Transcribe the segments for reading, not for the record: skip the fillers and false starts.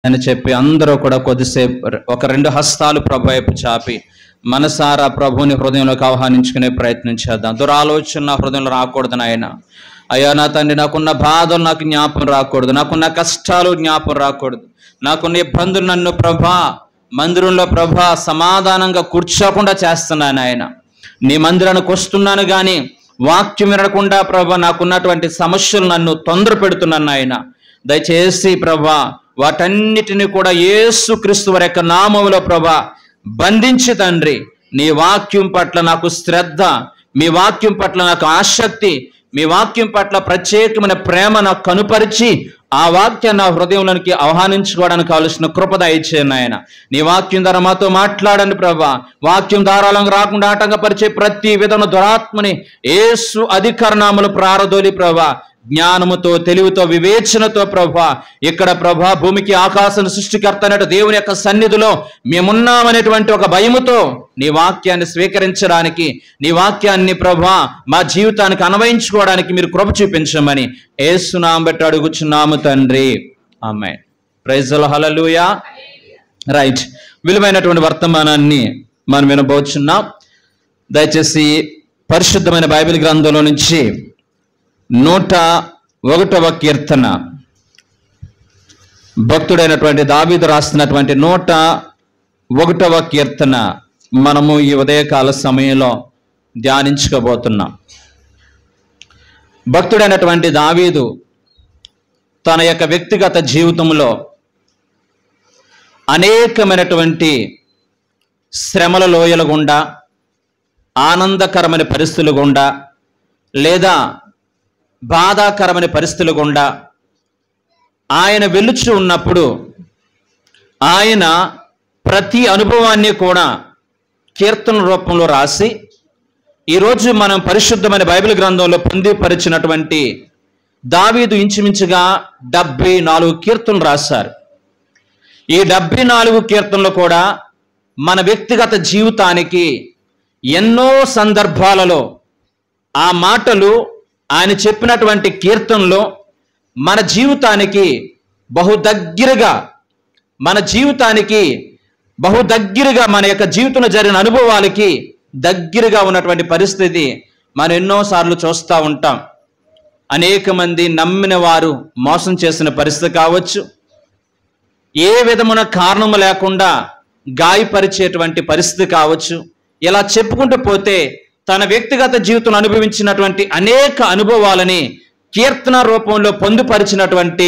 అని చెప్పి అందరూ కూడా కొద్దిసేపు ఒక 2 హస్తాలు ప్రభు వైపు చాపి మనసారా ప్రభుని హృదయంలోకి ఆహ్వానించుకునే ప్రయత్నం చేద్దాం. దురాలోచన నా హృదయంలో రాకూడదు నాయన. అయ్యా నా తండ్రి, నాకున్న బాధలు నాకు జ్ఞాపం రాకూడదు, నాకున్న కష్టాలు జ్ఞాపం రాకూడదు, నాకున్న ఇబ్బందులు నన్ను ప్రభా మందిరంలో ప్రభా సమాధానంగా కూర్చోకుండా చేస్తున్నాను ఆయన. నీ మందిరానికి వస్తున్నాను కానీ వాక్యం వినకుండా ప్రభా నాకున్నటువంటి సమస్యలు నన్ను తొందర పెడుతున్నాను ఆయన. దయచేసి ప్రభా వాటన్నిటిని కూడా యేసుక్రీస్తు వారి యొక్క నామములో ప్రభా బంధించి తండ్రి, నీ వాక్యం పట్ల నాకు శ్రద్ధ, మీ వాక్యం పట్ల నాకు ఆసక్తి, మీ వాక్యం పట్ల ప్రత్యేకమైన ప్రేమ నాకు కనుపరిచి ఆ వాక్యాన్ని నా హృదయంలోనికి ఆహ్వానించుకోవడానికి కావలసిన కృప దయచేయండి ఆయన. నీ వాక్యం ద్వారా మాతో మాట్లాడండి ప్రభా. వాక్యం ధారాళంగా రాకుండా ఆటంకపరిచే ప్రతి విధమైన దురాత్మని యేసు అధికారనామలు ప్రారదోలి ప్రభా, జ్ఞానముతో తెలివితో వివేచనతో ప్రభా ఇక్కడ ప్రభా భూమికి ఆకాశం సృష్టికర్త అనే దేవుని యొక్క సన్నిధిలో మేమున్నామనేటువంటి ఒక భయముతో నీ వాక్యాన్ని స్వీకరించడానికి, నీ వాక్యాన్ని ప్రభా మా జీవితానికి అన్వయించుకోవడానికి మీరు కృప చూపించమని యేసు నామమున బట్టి అడుగుచున్నాము తండ్రి, amen. Praise the lord, hallelujah. Right, విలువైనటువంటి వర్తమానాన్ని మనం వినబోచున్నాం. దయచేసి పరిశుద్ధమైన బైబిల్ గ్రంథంలో నుంచి 101వ కీర్తన, భక్తుడైనటువంటి దావీదు రాస్తున్నటువంటి 101వ కీర్తన మనము ఈ ఉదయకాల సమయంలో ధ్యానించుకోబోతున్నాం. భక్తుడైనటువంటి దావీదు తన యొక్క వ్యక్తిగత జీవితంలో అనేకమైనటువంటి శ్రమల లోయల గుండా, ఆనందకరమైన పరిస్థితుల గుండా లేదా బాధాకరమైన పరిస్థితుల గుండా ఆయన వెలుచు ఉన్నప్పుడు ఆయన ప్రతి అనుభవాన్ని కూడా కీర్తన రూపంలో రాసి ఈరోజు మనం పరిశుద్ధమైన బైబిల్ గ్రంథంలో పొందుపరిచినటువంటి దావీదు ఇంచుమించుగా 74 కీర్తనలు రాశారు. ఈ 74 కీర్తనలు కూడా మన వ్యక్తిగత జీవితానికి ఎన్నో సందర్భాలలో ఆ మాటలు ఆయన చెప్పినటువంటి కీర్తనలో మన జీవితానికి బహు దగ్గరగా మన యొక్క జీవితంలో జరిగిన అనుభవాలకి దగ్గరగా ఉన్నటువంటి పరిస్థితి మనం ఎన్నోసార్లు చూస్తూ ఉంటాం. అనేక మంది నమ్మిన వారు మోసం చేసిన పరిస్థితి కావచ్చు, ఏ విధమైన కారణం లేకుండా గాయపరిచేటువంటి పరిస్థితి కావచ్చు. ఇలా చెప్పుకుంటూ పోతే తన వ్యక్తిగత జీవితం అనుభవించినటువంటి అనేక అనుభవాలని కీర్తన రూపంలో పొందుపరిచినటువంటి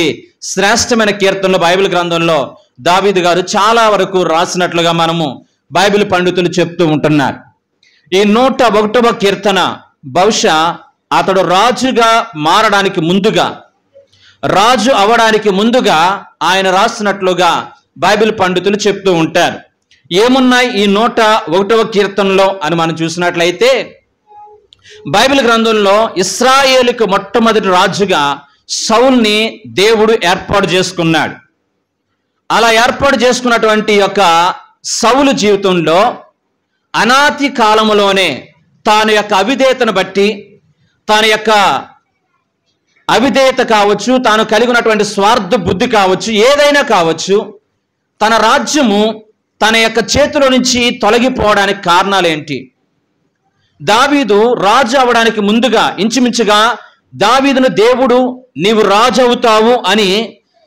శ్రేష్టమైన కీర్తనలు బైబిల్ గ్రంథంలో దావీదు గారు చాలా వరకు రాసినట్లుగా మనము బైబిల్ పండితులు చెప్తూ ఉంటున్నారు. ఈ 101వ కీర్తన బహుశా అతడు రాజుగా మారడానికి ముందుగా, రాజు అవడానికి ముందుగా ఆయన రాసినట్లుగా బైబిల్ పండితులు చెప్తూ ఉంటారు. ఏమున్నాయి ఈ 101వ కీర్తనలో అని మనం చూసినట్లయితే, బైబిల్ గ్రంథంలో ఇశ్రాయేలుకు మొట్టమొదటి రాజుగా సౌల్ని దేవుడు ఏర్పాటు చేసుకున్నాడు. అలా ఏర్పాటు చేసుకున్నటువంటి యొక్క సౌలు జీవితంలో అనాది కాలంలోనే తాను యొక్క అవిధేయతను బట్టి, తాను యొక్క అవిధేయత కావచ్చు, తాను కలిగి ఉన్నటువంటి స్వార్థ బుద్ధి కావచ్చు, ఏదైనా కావచ్చు, తన రాజ్యము తన యొక్క చేతిలో నుంచి తొలగిపోవడానికి కారణాలు ఏంటి? దావీదు రాజు అవడానికి ముందుగా ఇంచుమించుగా దావీదును దేవుడు నీవు రాజు అవుతావు అని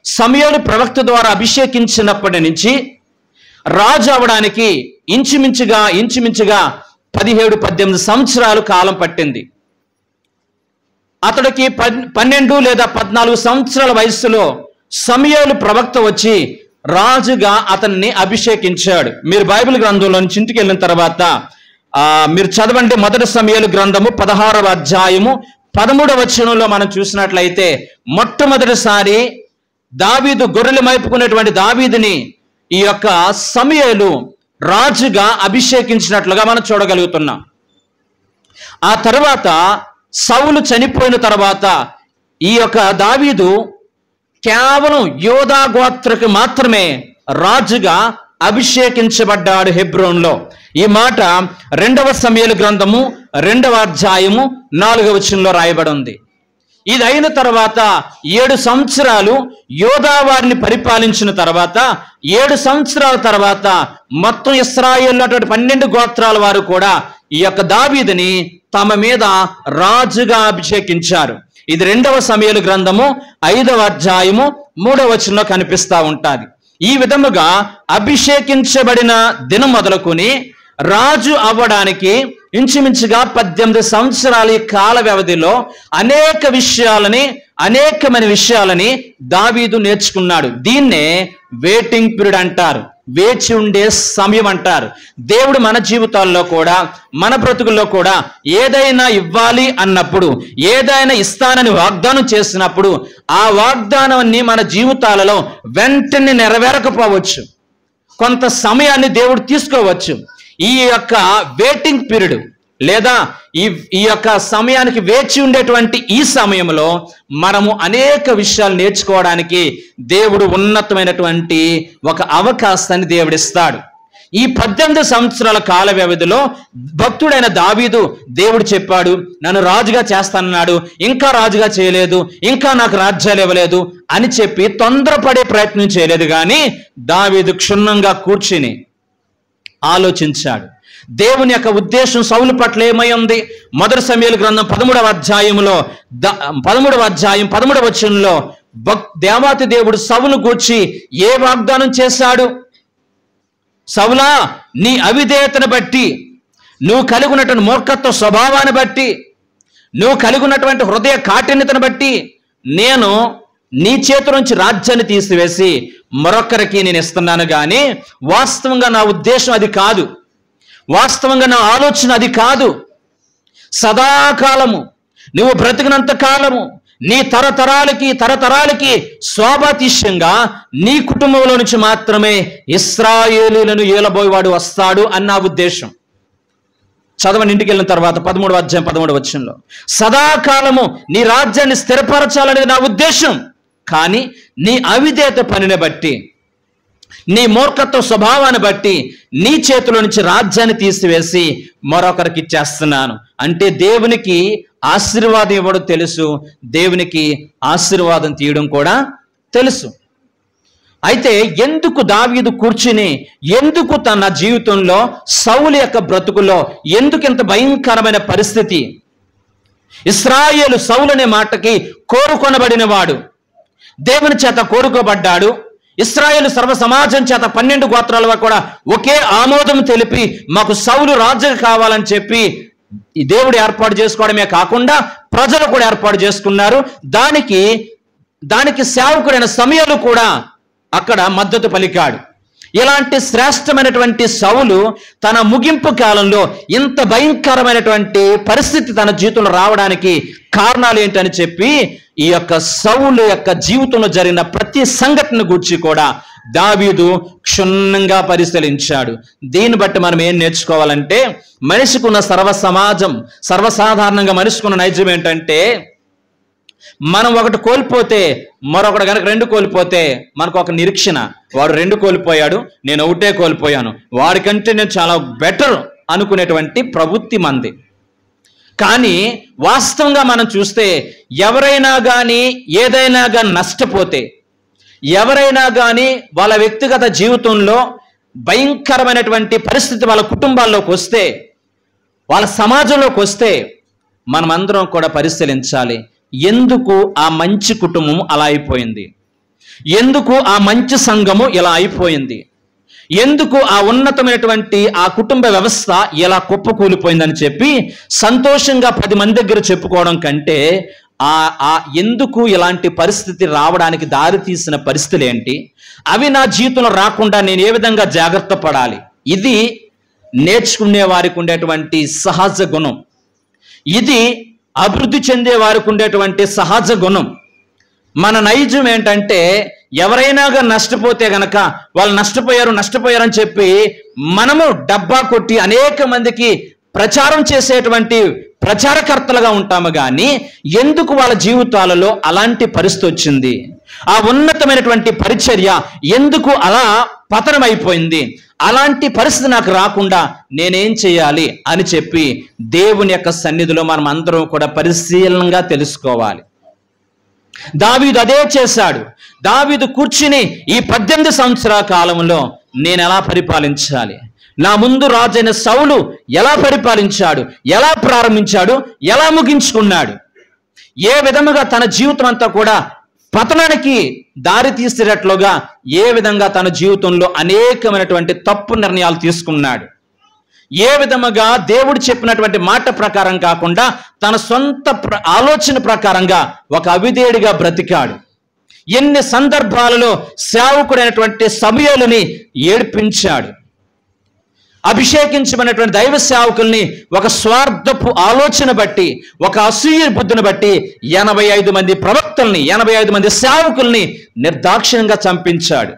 సమూయేలు ప్రవక్త ద్వారా అభిషేకించినప్పటి నుంచి రాజు అవడానికి ఇంచుమించుగా 17-18 సంవత్సరాలు కాలం పట్టింది. అతడికి 12 లేదా 14 సంవత్సరాల వయస్సులో సమూయేలు ప్రవక్త వచ్చి రాజుగా అతన్ని అభిషేకించాడు. మీరు బైబిల్ గ్రంథంలో నుంచి ఇంటికి వెళ్ళిన తర్వాత మీరు చదవండి. 1 సమూయేలు గ్రంథము 16వ అధ్యాయము 13వ వచనంలో మనం చూసినట్లయితే మొట్టమొదటిసారి దావీదు గొర్రెలు మేపుకునేటువంటి దావీదుని ఈ యొక్క సమూయేలు రాజుగా అభిషేకించినట్లుగా మనం చూడగలుగుతున్నాం. ఆ తర్వాత సౌలు చనిపోయిన తర్వాత ఈ యొక్క దావీదు కేవలం యోధా గోత్రకు మాత్రమే రాజుగా అభిషేకించబడ్డాడు హెబ్రోన్లో. ఈ మాట 2వ సమూయేలు గ్రంథము 2వ అధ్యాయము 4వ వచనంలో రాయబడి ఉంది. ఇది అయిన తర్వాత 7 సంవత్సరాలు యోధా వారిని పరిపాలించిన తర్వాత 7 సంవత్సరాల తర్వాత మొత్తం ఇశ్రాయేలు అటువంటి 12 గోత్రాల వారు కూడా ఈ యొక్క దావీదుని తమ మీద రాజుగా అభిషేకించారు. ఇది 2వ సమూయేలు గ్రంథము 5వ అధ్యాయము 3వ వచనంలో కనిపిస్తా ఉంటాది. ఈ విధముగా అభిషేకించబడిన దినం మొదలుకొని రాజు అవ్వడానికి ఇంచుమించుగా 18 సంవత్సరాల కాల వ్యవధిలో అనేకమైన విషయాలని దావీదు నేర్చుకున్నాడు. దీన్నే వెయిటింగ్ పీరియడ్ అంటారు, వేచి ఉండే సమయం అంటారు. దేవుడు మన జీవితాల్లో కూడా మన బ్రతుకుల్లో కూడా ఏదైనా ఇవ్వాలి అన్నప్పుడు, ఏదైనా ఇస్తానని వాగ్దానం చేసినప్పుడు ఆ వాగ్దానాన్ని మన జీవితాలలో వెంటనే నెరవేరకపోవచ్చు, కొంత సమయాన్ని దేవుడు తీసుకోవచ్చు. ఈ యొక్క వెయిటింగ్ పీరియడ్ లేదా ఈ యొక్క సమయానికి వేచి ఉండేటువంటి ఈ సమయంలో మనము అనేక విషయాలు నేర్చుకోవడానికి దేవుడు ఉన్నతమైనటువంటి ఒక అవకాశాన్ని దేవుడిస్తాడు. ఈ 18 సంవత్సరాల కాల వ్యవధిలో భక్తుడైన దావీదు దేవుడు చెప్పాడు, నన్ను రాజుగా చేస్తానన్నాడు, ఇంకా రాజుగా చేయలేదు, ఇంకా నాకు రాజ్యాలు ఇవ్వలేదు అని చెప్పి తొందరపడే ప్రయత్నం చేయలేదు. కానీ దావీదు క్షుణ్ణంగా కూర్చుని ఆలోచించాడు. దేవుని యొక్క ఉద్దేశం సౌలు పట్ల ఏమై ఉంది? 1 సమూయేలు గ్రంథం 13వ అధ్యాయంలో 13వ వచనంలో దేవాతి దేవుడు సౌలును గూర్చి ఏ వాగ్దానం చేశాడు? సౌలా, నీ అవిధేయతను బట్టి, నువ్వు కలిగి ఉన్నటువంటి మూర్ఖత్వ స్వభావాన్ని బట్టి, నువ్వు కలిగి ఉన్నటువంటి హృదయ కాఠిన్యతను బట్టి నేను నీ చేతి నుంచి రాజ్యాన్ని తీసివేసి మరొకరికి నేను ఇస్తున్నాను. కానీ వాస్తవంగా నా ఉద్దేశం అది కాదు, వాస్తవంగా నా ఆలోచన అది కాదు. సదాకాలము నువ్వు బ్రతికినంత కాలము నీ తరతరాలకి స్వాభాతిష్యంగా నీ కుటుంబంలో నుంచి మాత్రమే ఇశ్రాయేలీయులను ఏలబోయేవాడు వస్తాడు అన్న ఉద్దేశం. చదవని ఇంటికి వెళ్ళిన తర్వాత 13వ అధ్యాయం 13వ వచనంలో సదాకాలము నీ రాజ్యాన్ని స్థిరపరచాలనేది నా ఉద్దేశం. కానీ నీ అవిధేయత పనిని బట్టి, నీ మూర్ఖత్వ స్వభావాన్ని బట్టి నీ చేతిలో నుంచి రాజ్యాన్ని తీసివేసి మరొకరికి ఇచ్చేస్తున్నాను. అంటే దేవునికి ఆశీర్వాదం ఇవ్వడం తెలుసు, దేవునికి ఆశీర్వాదం తీయడం కూడా తెలుసు. అయితే ఎందుకు దావీదు కూర్చుని, ఎందుకు తన జీవితంలో సౌలు యొక్క బ్రతుకులో ఎందుకు ఇంత భయంకరమైన పరిస్థితి? ఇశ్రాయేలు సౌలు అనే మాటకి కోరుకొనబడిన వాడు, దేవుని చేత కోరుకోబడ్డాడు. ఇశ్రాయేలు సర్వ సమాజం చేత 12 గోత్రాల కూడా ఒకే ఆమోదం తెలిపి మాకు సౌలు రాజు కావాలని చెప్పి ఈ దేవుడు ఏర్పాటు చేసుకోవడమే కాకుండా ప్రజలు కూడా ఏర్పాటు చేసుకున్నారు. దానికి సేవకుడైన సమూయేలు కూడా అక్కడ మద్దతు పలికాడు. ఇలాంటి శ్రేష్టమైనటువంటి సౌలు తన ముగింపు కాలంలో ఇంత భయంకరమైనటువంటి పరిస్థితి తన జీవితంలో రావడానికి కారణాలు ఏంటని చెప్పి ఈ యొక్క సౌలు యొక్క జీవితంలో జరిగిన ప్రతి సంఘటన గురించి కూడా దావీదు క్షుణ్ణంగా పరిశీలించాడు. దీన్ని బట్టి మనం ఏం నేర్చుకోవాలంటే, మనిషికున్న సర్వసాధారణంగా మనిషికున్న నైజం ఏంటంటే, మనం ఒకటి కోల్పోతే మరొకటి కనుక 2 కోల్పోతే మనకు ఒక నిరీక్షణ, వాడు 2 కోల్పోయాడు, నేను 1 కోల్పోయాను, వాడికంటే నేను చాలా బెటర్ అనుకునేటువంటి ప్రవృత్తి మంది. కానీ వాస్తవంగా మనం చూస్తే ఎవరైనా కానీ ఏదైనా కానీ నష్టపోతే, ఎవరైనా కానీ వాళ్ళ వ్యక్తిగత జీవితంలో భయంకరమైనటువంటి పరిస్థితి వాళ్ళ కుటుంబాల్లోకి వస్తే, వాళ్ళ సమాజంలోకి వస్తే మనమందరం కూడా పరిశీలించాలి. ఎందుకు ఆ మంచి కుటుంబం అలా అయిపోయింది? ఎందుకు ఆ మంచి సంఘము ఇలా అయిపోయింది? ఎందుకు ఆ ఉన్నతమైనటువంటి ఆ కుటుంబ వ్యవస్థ ఇలా కుప్పకూలిపోయిందని చెప్పి సంతోషంగా 10 మంది దగ్గర చెప్పుకోవడం కంటే ఎందుకు ఇలాంటి పరిస్థితి రావడానికి దారి తీసిన పరిస్థితులు ఏంటి, అవి నా జీవితంలో రాకుండా నేను ఏ విధంగా జాగ్రత్త పడాలి, ఇది నేర్చుకునే వారికి ఉండేటువంటి సహజ గుణం. ఇది అభివృద్ధి చెందే వారికి ఉండేటువంటి సహజ గుణం. మన నైజం ఏంటంటే, ఎవరైనా నష్టపోతే గనక వాళ్ళు నష్టపోయారని చెప్పి మనము డబ్బా కొట్టి అనేక మందికి ప్రచారం చేసేటువంటి ప్రచారకర్తలుగా ఉంటాము. కానీ ఎందుకు వాళ్ళ జీవితాలలో అలాంటి పరిస్థితి వచ్చింది, ఆ ఉన్నతమైనటువంటి పరిచర్య ఎందుకు అలా పతనమైపోయింది, అలాంటి పరిస్థితి నాకు రాకుండా నేనేం చేయాలి అని చెప్పి దేవుని యొక్క సన్నిధిలో మనం అందరం కూడా పరిశీలనగా తెలుసుకోవాలి. దావీదు అదే చేశాడు. దావీదు కూర్చుని ఈ 18 సంవత్సరాల కాలంలో నేను ఎలా పరిపాలించాలి, నా ముందు రాజైన సౌలు ఎలా పరిపాలించాడు, ఎలా ప్రారంభించాడు, ఎలా ముగించుకున్నాడు, ఏ విధముగా తన జీవితం అంతా కూడా పతనానికి దారి తీసేటట్లుగా ఏ విధంగా తన జీవితంలో అనేకమైనటువంటి తప్పు నిర్ణయాలు తీసుకున్నాడు, ఏ విధముగా దేవుడు చెప్పినటువంటి మాట ప్రకారం కాకుండా తన సొంత ఆలోచన ప్రకారంగా ఒక అవిధేయుడిగా బ్రతికాడు. ఎన్ని సందర్భాలలో సేవకుడైనటువంటి సమూయేలుని ఏడ్పించాడు. అభిషేకించబడినటువంటి దైవ సేవకుల్ని ఒక స్వార్థపు ఆలోచన బట్టి, ఒక అసూయ బుద్ధిని బట్టి 85 మంది ప్రవక్తల్ని, 85 మంది సేవకుల్ని నిర్దాక్షిణ్యంగా చంపించాడు.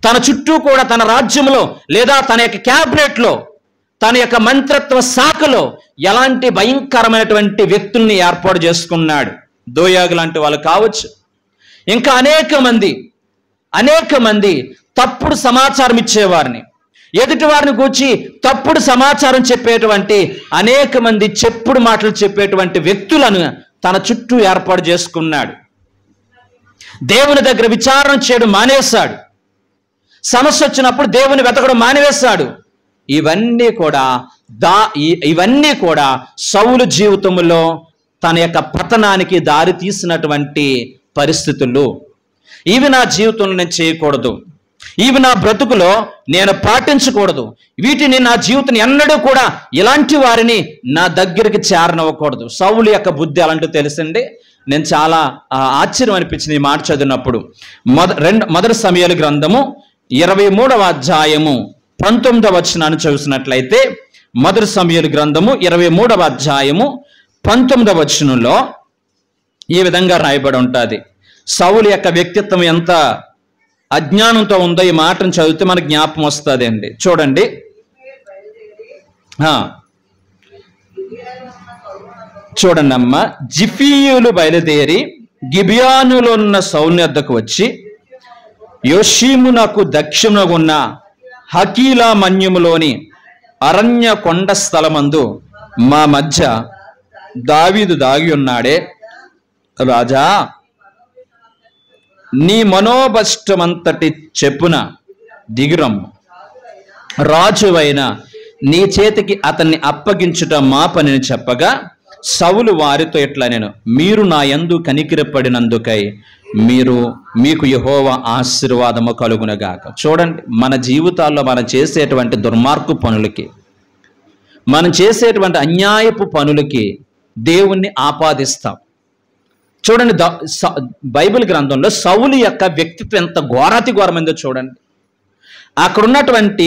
తన చుట్టూ కూడా తన రాజ్యంలో లేదా తన యొక్క క్యాబినెట్లో, తన యొక్క మంత్రిత్వ శాఖలో ఎలాంటి భయంకరమైనటువంటి వ్యక్తుల్ని ఏర్పాటు చేసుకున్నాడు. దోయాగు లాంటి వాళ్ళు కావచ్చు, ఇంకా అనేక మంది తప్పుడు సమాచారం ఇచ్చేవారిని, ఎదుటి వారిని గూర్చి తప్పుడు సమాచారం చెప్పేటువంటి అనేక మంది చెప్పుడు మాటలు చెప్పేటువంటి వ్యక్తులను తన చుట్టూ ఏర్పాటు చేసుకున్నాడు. దేవుని దగ్గర విచారణ చేయడం మానేశాడు. సమస్య వచ్చినప్పుడు దేవుని వెతకడం మానివేశాడు. ఇవన్నీ కూడా సౌలు జీవితంలో తన యొక్క పతనానికి దారి తీసినటువంటి పరిస్థితులు. ఇవి నా జీవితంలో నేను చేయకూడదు, ఇవి నా బ్రతుకులో నేను పాటించకూడదు, వీటిని నా జీవితం ఎన్నడూ కూడా ఇలాంటి వారిని నా దగ్గరికి చేరనివ్వకూడదు. సౌలు యొక్క బుద్ధి అలాంటివి తెలుసండి. నేను చాలా ఆశ్చర్యం అనిపించింది ఈ మాట చదివినప్పుడు. మొదటి సమూయేలు గ్రంథము 23వ అధ్యాయము 19వ వచనాన్ని చూసినట్లయితే, మొదటి సమూయేలు గ్రంథము 23వ అధ్యాయము 19వ వచనంలో ఈ విధంగా రాయబడి ఉంటుంది. సౌలు యొక్క వ్యక్తిత్వం ఎంత అజ్ఞానంతో ఉందో ఈ మాటను చదివితే మనకు జ్ఞాపకం వస్తుంది అండి. చూడండి, చూడండి అమ్మ. జిఫీయులు బయలుదేరి గిబియానులో ఉన్న సౌలు వద్దకు వచ్చి, యోషీమునకు దక్షిణమున ఉన్న హకీలా మన్యములోని అరణ్య కొండ స్థలమందు మా మధ్య దావీదు దాగి ఉన్నాడే, రాజా నీ మనోభష్టమంతటి చెప్పున దిగురమ్ము, రాజువైన నీ చేతికి అతన్ని అప్పగించుట మా పనిని చెప్పగా, సౌలు వారితో ఇట్లా నేను, మీరు నా యందు కనికిరపడినందుకై మీకు యెహోవా ఆశీర్వాదము కలుగునగాక. చూడండి, మన జీవితాల్లో మనం చేసేటువంటి దుర్మార్గు పనులకి, మనం చేసేటువంటి అన్యాయపు పనులకి దేవుణ్ణి ఆపాదిస్తాం. చూడండి, బైబిల్ గ్రంథంలో సౌలు యొక్క వ్యక్తిత్వం ఎంత ఘోరాతి ఘోరమైందో చూడండి. అక్కడ ఉన్నటువంటి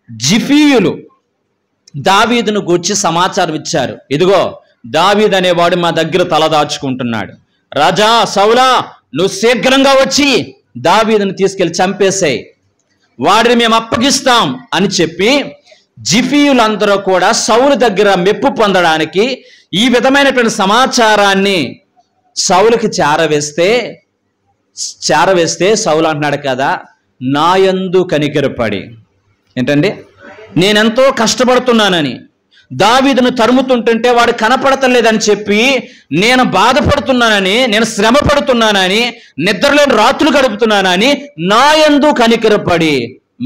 జిఫీయులు దావీదును గూర్చి సమాచారం ఇచ్చారు. ఇదిగో దావీదు అనేవాడు మా దగ్గర తలదాచుకుంటున్నాడు, రాజా సౌలా నువ్వు శీఘ్రంగా వచ్చి దావీదును తీసుకెళ్లి చంపేసాయి, వాడిని మేము అప్పగిస్తాం అని చెప్పి జిఫీయులందరూ కూడా సౌలు దగ్గర మెప్పు పొందడానికి ఈ విధమైనటువంటి సమాచారాన్ని సౌలుకి చేరవేస్తే సౌలు అంటున్నాడు కదా, నా యందు కనికరపడి, ఏంటండి నేనెంతో కష్టపడుతున్నానని, దావీదును తరుముతుంటుంటే వాడు కనపడతలేదని చెప్పి నేను బాధపడుతున్నానని, నేను శ్రమ పడుతున్నానని, నిద్రలేని రాత్రులు గడుపుతున్నానని నా యందు కనికరపడి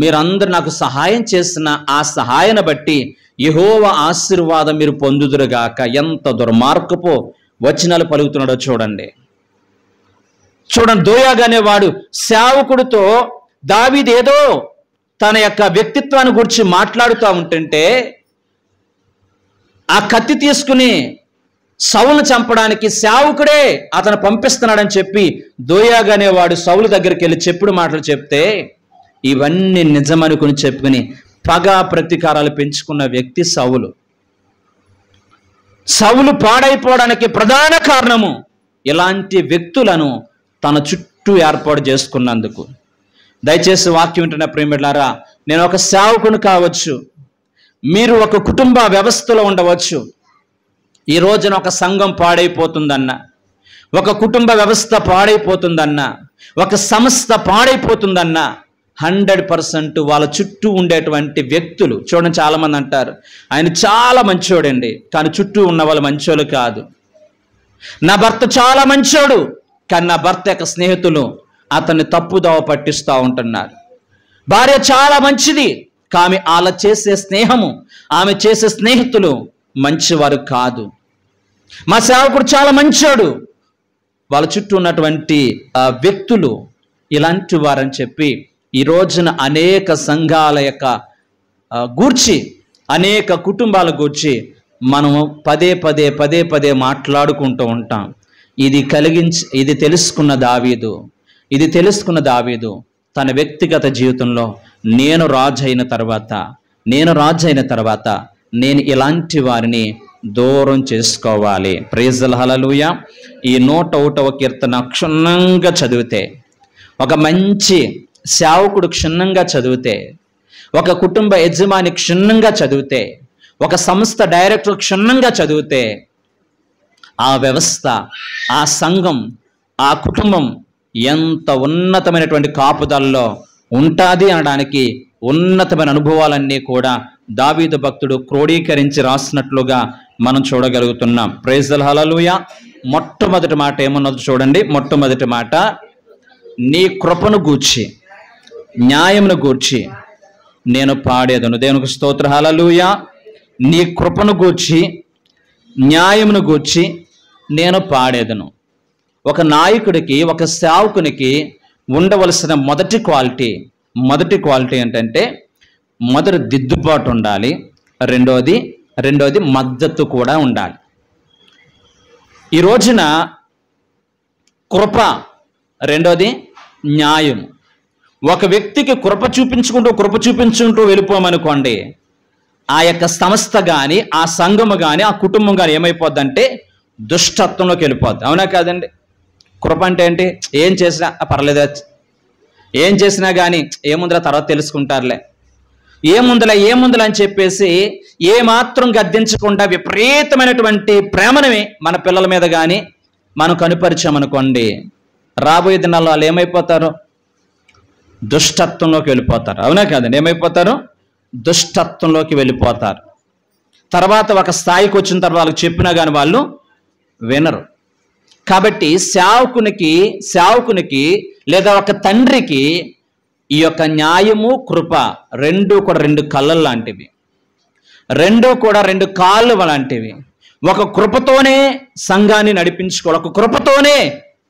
మీరందరూ నాకు సహాయం చేసిన ఆ సహాయాన్ని బట్టి యెహోవా ఆశీర్వాదం మీరు పొందుదురుగాక. ఎంత దుర్మార్గపు వచనాలు పలుకుతున్నాడో చూడండి. దోయాగానే వాడు సేవకుడితో దావీదు ఏదో తన యొక్క వ్యక్తిత్వాన్ని గురించి మాట్లాడుతూ ఉంటుంటే, ఆ కత్తి తీసుకుని సౌలును చంపడానికి సేవకుడే అతను పంపిస్తున్నాడని చెప్పి దోయాగానే వాడు సౌలు దగ్గరికి వెళ్ళి చెప్పుడు మాటలు చెప్తే, ఇవన్నీ నిజమనుకుని చెప్పుకుని పగ ప్రతీకారాలు పెంచుకున్న వ్యక్తి సౌలు పాడైపోవడానికి ప్రధాన కారణము ఇలాంటి వ్యక్తులను తన చుట్టూ ఏర్పాటు చేసుకున్నందుకు. దయచేసి వాక్యం వింటున్న ప్రియమిట్లారా, నేను ఒక సేవకుని కావచ్చు, మీరు ఒక కుటుంబ వ్యవస్థలో ఉండవచ్చు. ఈ రోజున ఒక సంఘం పాడైపోతుందన్నా, ఒక కుటుంబ వ్యవస్థ పాడైపోతుందన్నా, ఒక సంస్థ పాడైపోతుందన్నా 100% వాళ్ళ చుట్టూ ఉండేటువంటి వ్యక్తులు. చూడండి, చాలామంది అంటారు ఆయన చాలా మంచోడండి, కానీ చుట్టూ ఉన్న వాళ్ళు మంచోళ్ళు కాదు. నా భర్త చాలా మంచోడు, కానీ నా భర్త యొక్క స్నేహితులు అతన్ని తప్పుదోవ పట్టిస్తూ ఉంటున్నారు. భార్య చాలా మంచిది, కానీ ఆమె చేసే స్నేహము, ఆమె చేసే స్నేహితులు మంచివారు కాదు. మా సేవకుడు చాలా మంచోడు, వాళ్ళ చుట్టూ ఉన్నటువంటి వ్యక్తులు ఇలాంటి వారని చెప్పి ఈ రోజున అనేక సంఘాల యొక్క గూర్చి, అనేక కుటుంబాల గూర్చి మనము పదే పదే మాట్లాడుకుంటూ ఉంటాం. ఇది తెలుసుకున్న దావీదు తన వ్యక్తిగత జీవితంలో నేను రాజు అయిన తర్వాత నేను ఇలాంటి వారిని దూరం చేసుకోవాలి. ప్రైజ్ హల్లెలూయా. ఈ 101వ కీర్తన క్షుణ్ణంగా చదివితే, ఒక మంచి సేవకుడు క్షుణ్ణంగా చదివితే, ఒక కుటుంబ యజమాని క్షుణ్ణంగా చదివితే, ఒక సంస్థ డైరెక్టర్ క్షుణ్ణంగా చదివితే, ఆ వ్యవస్థ, ఆ సంఘం, ఆ కుటుంబం ఎంత ఉన్నతమైనటువంటి కాపుదలలో ఉంటుంది అనడానికి ఉన్నతమైన అనుభవాలన్నీ కూడా దావీదు భక్తుడు క్రోడీకరించి రాసినట్లుగా మనం చూడగలుగుతున్నాం. ప్రైజ్ హల్లెలూయా. మొట్టమొదటి మాట ఏమన్నదో చూడండి. మొట్టమొదటి మాట, నీ కృపను గూర్చి, న్యాయమును గూర్చి నేను పాడేదను. దేవునికి స్తోత్ర. హల్లెలూయా. నీ కృపను గూర్చి, న్యాయమును గూర్చి నేను పాడేదను. ఒక నాయకుడికి, ఒక సేవకునికి ఉండవలసిన మొదటి క్వాలిటీ ఏంటంటే, మొదటి దిద్దుబాటు ఉండాలి, రెండోది మద్దతు కూడా ఉండాలి. ఈ రోజున కృప, రెండోది న్యాయం. ఒక వ్యక్తికి కృప చూపించుకుంటూ వెళ్ళిపోమనుకోండి, ఆ యొక్క సంస్థ కానీ, ఆ సంఘము కానీ, ఆ కుటుంబం కానీ ఏమైపోద్దంటే దుష్టత్వంలోకి వెళ్ళిపోద్ది. అవునా కాదండి? కృప అంటే ఏంటి? ఏం చేసినా పర్లేదు, ఏం చేసినా కానీ ఏముందిరా తర్వాత తెలుసుకుంటారులే, ఏముందులే అని చెప్పేసి ఏమాత్రం గద్దించకుండా విపరీతమైనటువంటి ప్రేమని మన పిల్లల మీద కానీ మనం కనుపరిచామనుకోండి, రాబోయే దినాల్లో వాళ్ళు ఏమైపోతారు? దుష్టత్వంలోకి వెళ్ళిపోతారు. అవునా కాదండి? ఏమైపోతారు? దుష్టత్వంలోకి వెళ్ళిపోతారు. తర్వాత ఒక స్థాయికి వచ్చిన తర్వాత వాళ్ళకి చెప్పినా కానీ వాళ్ళు వినరు. కాబట్టి సేవకునికి లేదా ఒక తండ్రికి ఈ యొక్క న్యాయము, కృప రెండు కళ్ళ లాంటివి, రెండు కాళ్ళు లాంటివి. ఒక కృపతోనే సంఘాన్ని నడిపించుకోవాలి, ఒక కృపతోనే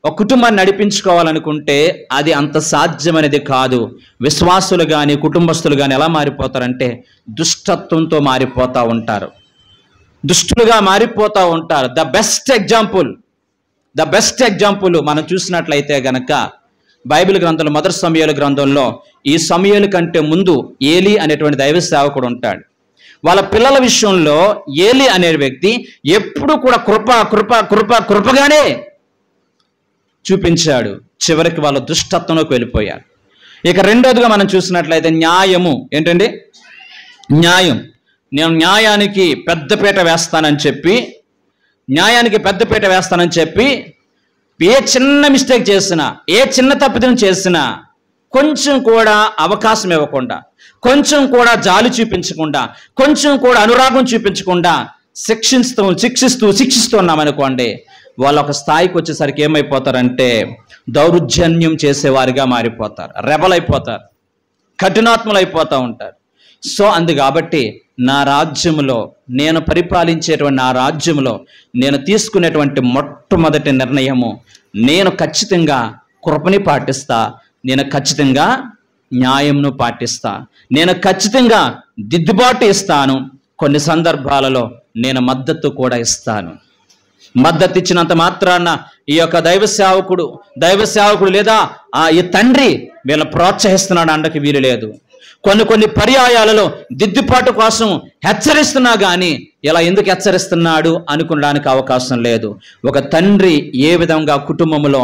ఒక కుటుంబాన్ని నడిపించుకోవాలనుకుంటే అది అంత సాధ్యమనేది కాదు. విశ్వాసులు కానీ, కుటుంబస్తులు కానీ ఎలా మారిపోతారంటే దుష్టత్వంతో మారిపోతూ ఉంటారు, దుష్టులుగా మారిపోతూ ఉంటారు. ద బెస్ట్ ఎగ్జాంపుల్ మనం చూసినట్లయితే గనక బైబిల్ గ్రంథంలో మొదటి సమూయేలు గ్రంథంలో, ఈ సమూయేలు కంటే ముందు ఏలీ అనేటువంటి దైవ సేవకుడు ఉంటాడు. వాళ్ళ పిల్లల విషయంలో ఏలీ అనే వ్యక్తి ఎప్పుడు కూడా కృపగానే చూపించాడు. చివరికి వాళ్ళ దుష్టత్వంలోకి వెళ్ళిపోయారు. ఇక రెండోదిగా మనం చూసినట్లయితే న్యాయము. ఏంటండి? న్యాయం. నేను న్యాయానికి పెద్దపీట వేస్తానని చెప్పి ఏ చిన్న మిస్టేక్ చేసినా, ఏ చిన్న తప్పిదం చేసినా కొంచెం కూడా అవకాశం ఇవ్వకుండా, కొంచెం కూడా జాలి చూపించకుండా, కొంచెం కూడా అనురాగం చూపించకుండా శిక్షిస్తూ ఉన్నామనుకోండి, వాళ్ళు ఒక స్థాయికి వచ్చేసరికి ఏమైపోతారంటే దౌర్జన్యం చేసేవారిగా మారిపోతారు, రెబలైపోతారు, కఠినాత్ములు అయిపోతూ ఉంటారు. సో కాబట్టి నా రాజ్యంలో, నేను పరిపాలించేటువంటి నా రాజ్యంలో నేను తీసుకునేటువంటి మొట్టమొదటి నిర్ణయము, నేను ఖచ్చితంగా కృపని పాటిస్తా, నేను ఖచ్చితంగా న్యాయంను పాటిస్తా, నేను ఖచ్చితంగా దిద్దుబాటు ఇస్తాను, కొన్ని సందర్భాలలో నేను మద్దతు కూడా ఇస్తాను. మద్దతు ఇచ్చినంత మాత్రాన ఈ యొక్క దైవ సేవకుడు లేదా ఈ తండ్రి వీళ్ళని ప్రోత్సహిస్తున్నాడు అనడానికి వీలు లేదు. కొన్ని పర్యాయాలలో దిద్దుబాటు కోసం హెచ్చరిస్తున్నా కానీ ఇలా ఎందుకు హెచ్చరిస్తున్నాడు అనుకోవడానికి అవకాశం లేదు. ఒక తండ్రి ఏ విధంగా కుటుంబంలో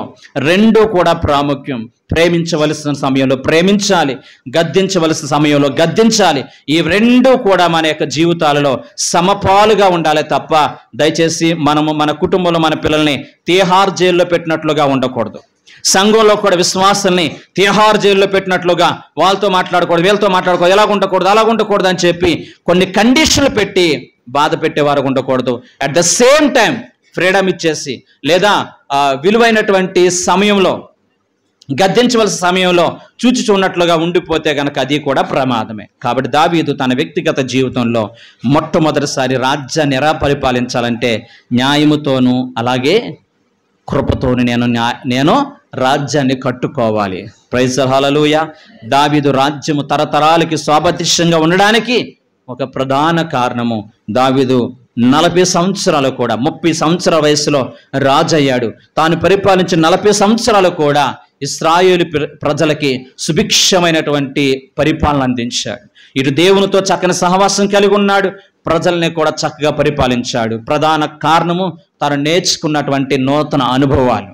రెండూ కూడా ప్రాముఖ్యం. ప్రేమించవలసిన సమయంలో ప్రేమించాలి, గద్దించవలసిన సమయంలో గద్దించాలి. ఈ రెండూ కూడా మన యొక్క జీవితాలలో సమపాలుగా ఉండాలి తప్ప దయచేసి మనము మన కుటుంబంలో మన పిల్లల్ని తీహార్ జైల్లో పెట్టినట్లుగా ఉండకూడదు. సంఘంలో కూడా విశ్వాసాన్ని తీహార్ జైల్లో పెట్టినట్లుగా వాళ్ళతో మాట్లాడకూడదు, వీళ్ళతో మాట్లాడకూడదు, ఎలా ఉండకూడదు అని చెప్పి కొన్ని కండిషన్లు పెట్టి బాధ పెట్టేవారు ఉండకూడదు. At the same time freedom ఇచ్చేసి, లేదా విలువైనటువంటి సమయంలో గద్దించవలసిన సమయంలో చూచుచున్నట్లుగా ఉండిపోతే గనక అది కూడా ప్రమాదమే. కాబట్టి దావీదు తన వ్యక్తిగత జీవితంలో మొట్టమొదటిసారి రాజ్యాన్ని ఎలా పరిపాలించాలంటే న్యాయముతోనూ అలాగే కృపతోను నేను రాజ్యాన్ని కట్టుకోవాలి. ప్రైజ్ హల్లెలూయా. దావీదు రాజ్యము తరతరాలకి స్వాభతిష్యంగా ఉండడానికి ఒక ప్రధాన కారణము, దావీదు 40 సంవత్సరాలు కూడా 30 సంవత్సరాల వయసులో రాజు అయ్యాడు. తాను పరిపాలించిన 40 సంవత్సరాలు కూడా ఇశ్రాయేలు ప్రజలకి సుభిక్షమైనటువంటి పరిపాలన అందించాడు. ఇటు దేవునితో చక్కని సహవాసం కలిగి ఉన్నాడు, ప్రజల్ని కూడా చక్కగా పరిపాలించాడు. ప్రధాన కారణము తను నేర్చుకున్నటువంటి నూతన అనుభవాలు,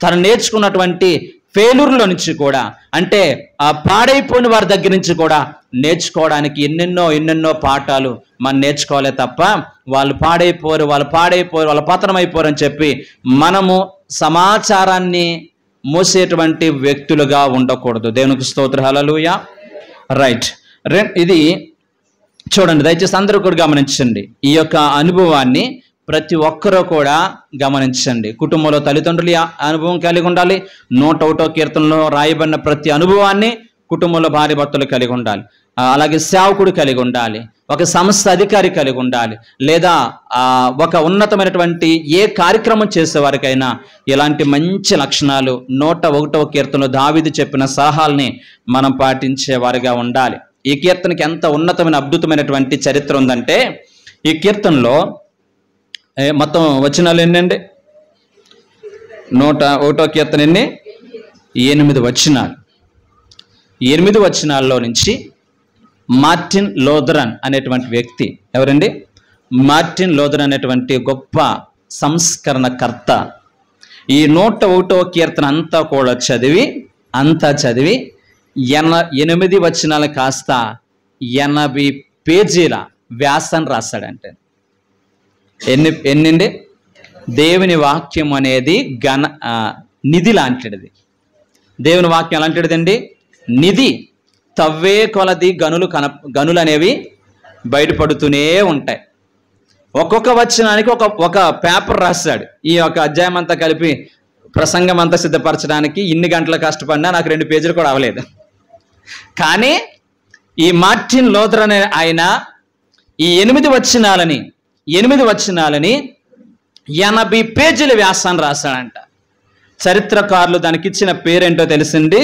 తను నేర్చుకున్నటువంటి ఫెయిల్యూర్లో నుంచి కూడా, అంటే ఆ పాడైపోయిన వారి దగ్గర నుంచి కూడా నేర్చుకోవడానికి ఎన్నెన్నో పాఠాలు మనం నేర్చుకోవాలే తప్ప వాళ్ళు పాడైపోరు వాళ్ళ పతనమైపోరు అని చెప్పి మనము సమాచారాన్ని మోసేటువంటి వ్యక్తులుగా ఉండకూడదు. దేవునికి స్తోత్రం. హల్లెలూయా. రైట్. ఇది చూడండి, దయచేసి అందరూ కూడా గమనించండి. ఈ యొక్క అనుభవాన్ని ప్రతి ఒక్కరూ కూడా గమనించండి. కుటుంబంలో తల్లిదండ్రులు అనుభవం కలిగి ఉండాలి. 101వ కీర్తనలో రాయబడిన ప్రతి అనుభవాన్ని కుటుంబంలో భార్య భర్తలు కలిగి ఉండాలి. అలాగే సేవకుడు కలిగి ఉండాలి, ఒక సంస్థ అధికారి కలిగి ఉండాలి, లేదా ఒక ఉన్నతమైనటువంటి ఏ కార్యక్రమం చేసేవారికైనా ఇలాంటి మంచి లక్షణాలు 101వ కీర్తనలో దావీదు చెప్పిన సలహాల్ని మనం పాటించే వారిగా ఉండాలి. ఈ కీర్తనకి ఎంత ఉన్నతమైన అద్భుతమైనటువంటి చరిత్ర ఉందంటే, ఈ కీర్తనలో మొత్తం వచనాలు ఎన్నండి? 101వ కీర్తన ఎన్ని? 8 వచనాలు. 8 వచనాల్లో నుంచి మార్టిన్ లోథరన్ అనేటువంటి వ్యక్తి, ఎవరండి? మార్టిన్ లోథరన్ అనేటువంటి గొప్ప సంస్కరణకర్త ఈ 101వ కీర్తన అంతా కూడా చదివి 8 వచనాలు కాస్త 80 పేజీల వ్యాసం రాశాడంటే. ఎన్నండి? దేవుని వాక్యం అనేది నిధి లాంటిది. దేవుని వాక్యం ఎలాంటిదండి? నిధి. తవ్వే కొలది గనులు అనేవి బయటపడుతూనే ఉంటాయి. ఒక్కొక్క వచనానికి ఒక పేపర్ రాశాడు. ఈ యొక్క అధ్యాయం అంతా కలిపి ప్రసంగం అంతా సిద్ధపరచడానికి ఇన్ని గంటలు కష్టపడినా నాకు 2 పేజీలు కూడా అవ్వలేదు. కానీ ఈ మార్టిన్ లోథరన్ అనే ఆయన ఈ 8 వచనాలని 80 పేజీల వ్యాసాన్ని రాశాడంట. చరిత్రకారులు దానికి ఇచ్చిన పేరేంటో తెలిసింది?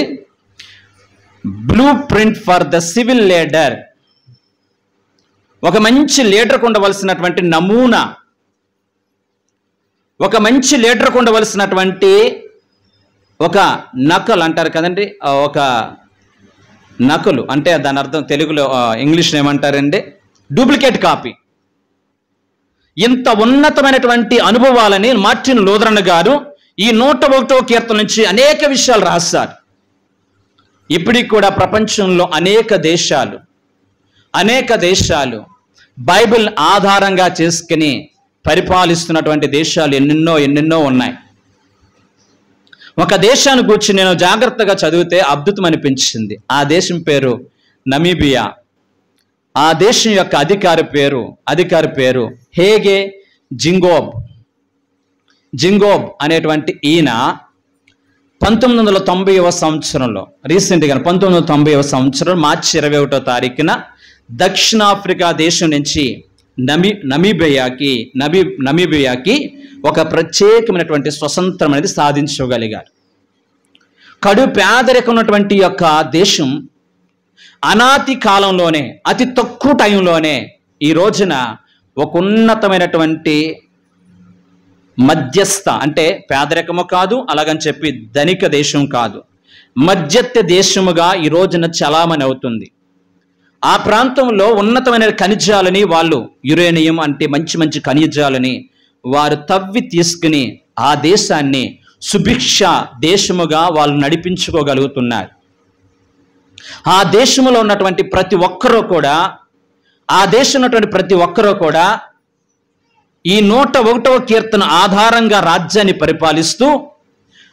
Blue print for the civil leader. ఒక మంచి లీడర్కు ఉండవలసినటువంటి నమూనా, ఒక మంచి లీడర్కు ఉండవలసినటువంటి ఒక నకలు అంటారు కదండి, ఒక నకలు అంటే దాని అర్థం తెలుగులో ఇంగ్లీష్లో ఏమంటారండి? Duplicate copy. ఇంత ఉన్నతమైనటువంటి అనుభవాలని మార్టిన్ లోథరన్ గారు ఈ 101వ కీర్తన నుంచి అనేక విషయాలు రాశారు. ఇప్పటికి కూడా ప్రపంచంలో అనేక దేశాలు బైబిల్ ఆధారంగా చేసుకుని పరిపాలిస్తున్నటువంటి దేశాలు ఎన్నెన్నో ఉన్నాయి. ఒక దేశాన్ని గురించి నేను జాగ్రత్తగా చదివితే అద్భుతం అనిపించింది. ఆ దేశం పేరు నమీబియా. ఆ దేశం యొక్క అధికారి పేరు హేగే జింగోబ్ అనేటువంటి ఈయన 1990వ సంవత్సరంలో, రీసెంట్గా 1990వ సంవత్సరం మార్చి 21వ తారీఖున దక్షిణాఫ్రికా దేశం నుంచి నమీబియాకి ఒక ప్రత్యేకమైనటువంటి స్వతంత్రం అనేది సాధించగలిగారు. కడు పేదరికం ఉన్నటువంటి యొక్క దేశం అనాది కాలంలోనే, అతి తక్కువ టైంలోనే ఈ రోజున ఒక ఉన్నతమైనటువంటి మధ్యస్థ, అంటే పేదరికము కాదు, అలాగని చెప్పి ధనిక దేశం కాదు, మధ్యస్థ దేశముగా ఈ రోజున చలామణి అవుతుంది. ఆ ప్రాంతంలో ఉన్నతమైన ఖనిజాలని వాళ్ళు, యురేనియం అంటే మంచి ఖనిజాలని వారు తవ్వి తీసుకుని ఆ దేశాన్ని సుభిక్ష దేశముగా వాళ్ళు నడిపించుకోగలుగుతున్నారు. ఆ దేశంలో ఉన్నటువంటి ప్రతి ఒక్కరూ కూడా ఈ 101వ కీర్తన ఆధారంగా రాజ్యాన్ని పరిపాలిస్తూ,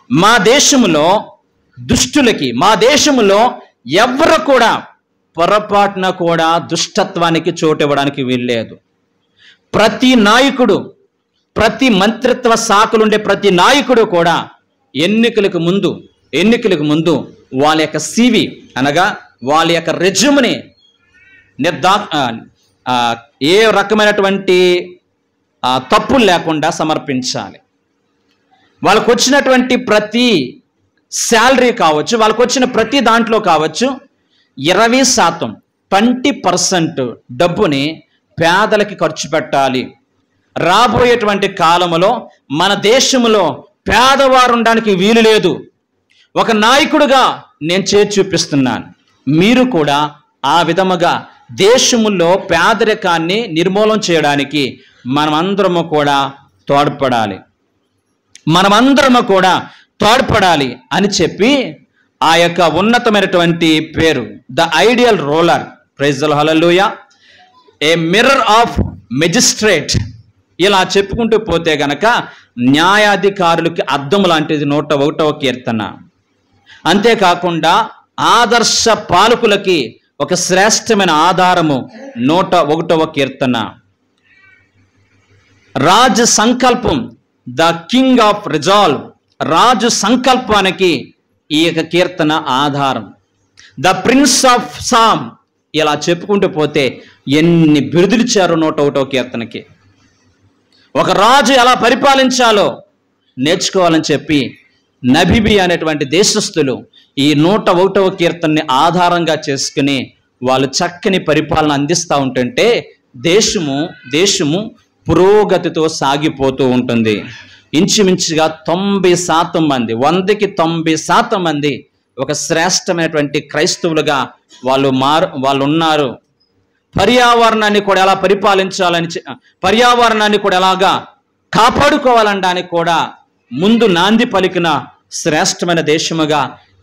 మా దేశంలో దుష్టులకి, మా దేశంలో ఎవరు కూడా పొరపాటున కూడా దుష్టత్వానికి చోటు ఇవ్వడానికి వీల్లేదు. ప్రతి నాయకుడు ప్రతి మంత్రిత్వ శాఖలు ఉండే ప్రతి నాయకుడు కూడా ఎన్నికలకు ముందు వాళ్ళ యొక్క సివి అనగా వాళ్ళ యొక్క రెజ్యూమ్ని ఏ రకమైనటువంటి తప్పులు లేకుండా సమర్పించాలి. వాళ్ళకు వచ్చినటువంటి ప్రతి శాలరీ కావచ్చు, వాళ్ళకు వచ్చిన ప్రతి దాంట్లో కావచ్చు 20% 20% డబ్బుని పేదలకి ఖర్చు పెట్టాలి. రాబోయేటువంటి కాలంలో మన దేశంలో పేదవారు ఉండడానికి వీలు లేదు. ఒక నాయకుడిగా నేను చేసి చూపిస్తున్నాను. మీరు కూడా ఆ విధముగా దేశములో పేదరికాన్ని నిర్మూలన చేయడానికి మనమందరము కూడా తోడ్పడాలి అని చెప్పి ఆ యొక్క ఉన్నతమైనటువంటి పేరు the ideal ruler, praise the lord, hallelujah, a mirror of magistrate, ఇలా చెప్పుకుంటూ పోతే గనక న్యాయాధికారులకి అద్దం లాంటిది 101వ కీర్తన. అంతేకాకుండా ఆదర్శ పాలకులకి ఒక శ్రేష్టమైన ఆధారము 101వ కీర్తన. రాజు సంకల్పం, ద కింగ్ ఆఫ్ రిజాల్వ్, రాజు సంకల్పానికి ఈ యొక్క కీర్తన ఆధారం. ద ప్రిన్స్ ఆఫ్ సామ్, ఇలా చెప్పుకుంటూ పోతే ఎన్ని బిరుదులిచ్చారు 101వ కీర్తనకి. ఒక రాజు ఎలా పరిపాలించాలో నేర్చుకోవాలని చెప్పి నబిబి అనేటువంటి దేశస్థులు ఈ 101వ కీర్తనని ఆధారంగా చేసుకుని వాళ్ళు చక్కని పరిపాలన అందిస్తూ ఉంటుంటే దేశము పురోగతితో సాగిపోతూ ఉంటుంది. ఇంచుమించుగా 90% మంది, 100కి 90% మంది ఒక శ్రేష్టమైనటువంటి క్రైస్తవులుగా వాళ్ళు ఉన్నారు. పర్యావరణాన్ని కూడా ఎలా పరిపాలించాలని, పర్యావరణాన్ని కూడా ఎలాగా కాపాడుకోవాలనడానికి కూడా ముందు నాంది పలికిన శ్రేష్టమైన దేశముగా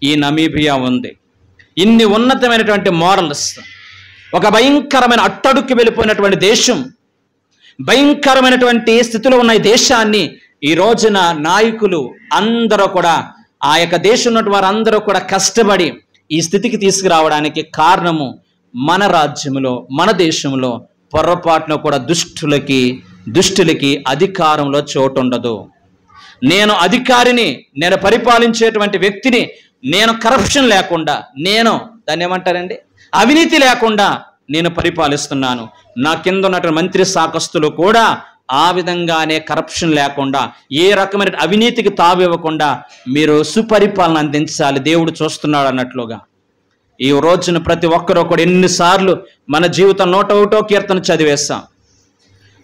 ఈ నమీబియా ఉంది. ఇన్ని ఉన్నతమైనటువంటి మోరల్స్, ఒక భయంకరమైన అట్టడుక్కి వెళ్ళిపోయినటువంటి దేశం, భయంకరమైనటువంటి స్థితిలో ఉన్న ఈ దేశాన్ని ఈ రోజున నాయకులు అందరూ కూడా, ఆ యొక్క దేశం ఉన్నటువంటి వారందరూ కూడా కష్టపడి ఈ స్థితికి తీసుకురావడానికి కారణము మన రాజ్యంలో, మన దేశంలో పొరపాటున కూడా దుష్టులకి అధికారంలో చోటు ఉండదు. నేను అధికారిని, నేను పరిపాలించేటువంటి వ్యక్తిని, నేను కరప్షన్ లేకుండా, దాన్ని ఏమంటారండి, అవినీతి లేకుండా నేను పరిపాలిస్తున్నాను. నా కింద ఉన్నటువంటి మంత్రి శాఖస్తులు కూడా ఆ విధంగానే కరప్షన్ లేకుండా, ఏ రకమైన అవినీతికి తావివ్వకుండా మీరు సుపరిపాలన అందించాలి, దేవుడు చూస్తున్నాడు అన్నట్లుగా. ఈ రోజున ప్రతి ఒక్కరూ కూడా ఎన్నిసార్లు మన జీవితం 101వ కీర్తన చదివేస్తాం,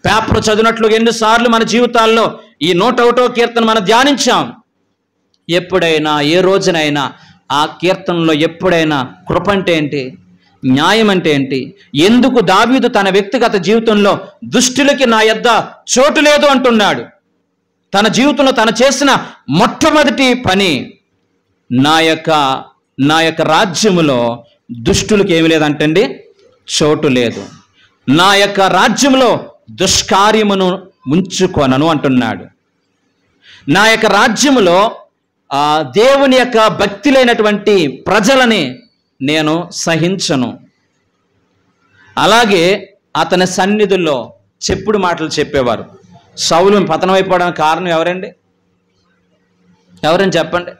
పేపర్ చదివినట్లుగా ఎన్నిసార్లు మన జీవితాల్లో ఈ 101వ కీర్తన మనం ధ్యానించాం. ఎప్పుడైనా ఏ రోజునైనా ఆ కీర్తనలో ఎప్పుడైనా కృప అంటే ఏంటి, న్యాయం అంటే ఏంటి, ఎందుకు దావీదు తన వ్యక్తిగత జీవితంలో దుష్టులకి నా యొద్ద చోటు లేదు అంటున్నాడు. తన జీవితంలో తను చేసిన మొట్టమొదటి పని, నా యొక్క రాజ్యములో దుష్టులకి ఏమి లేదంటండి, చోటు లేదు. నా యొక్క రాజ్యంలో దుష్కార్యమును ఉంచుకొనను అంటున్నాడు. నా యొక్క రాజ్యములో దేవుని యొక్క భక్తి లేనటువంటి ప్రజలని నేను సహించను. అలాగే అతని సన్నిధుల్లో చెప్పుడు మాటలు చెప్పేవారు. సౌలు పతనం అయిపోవడానికి కారణం ఎవరని చెప్పండి.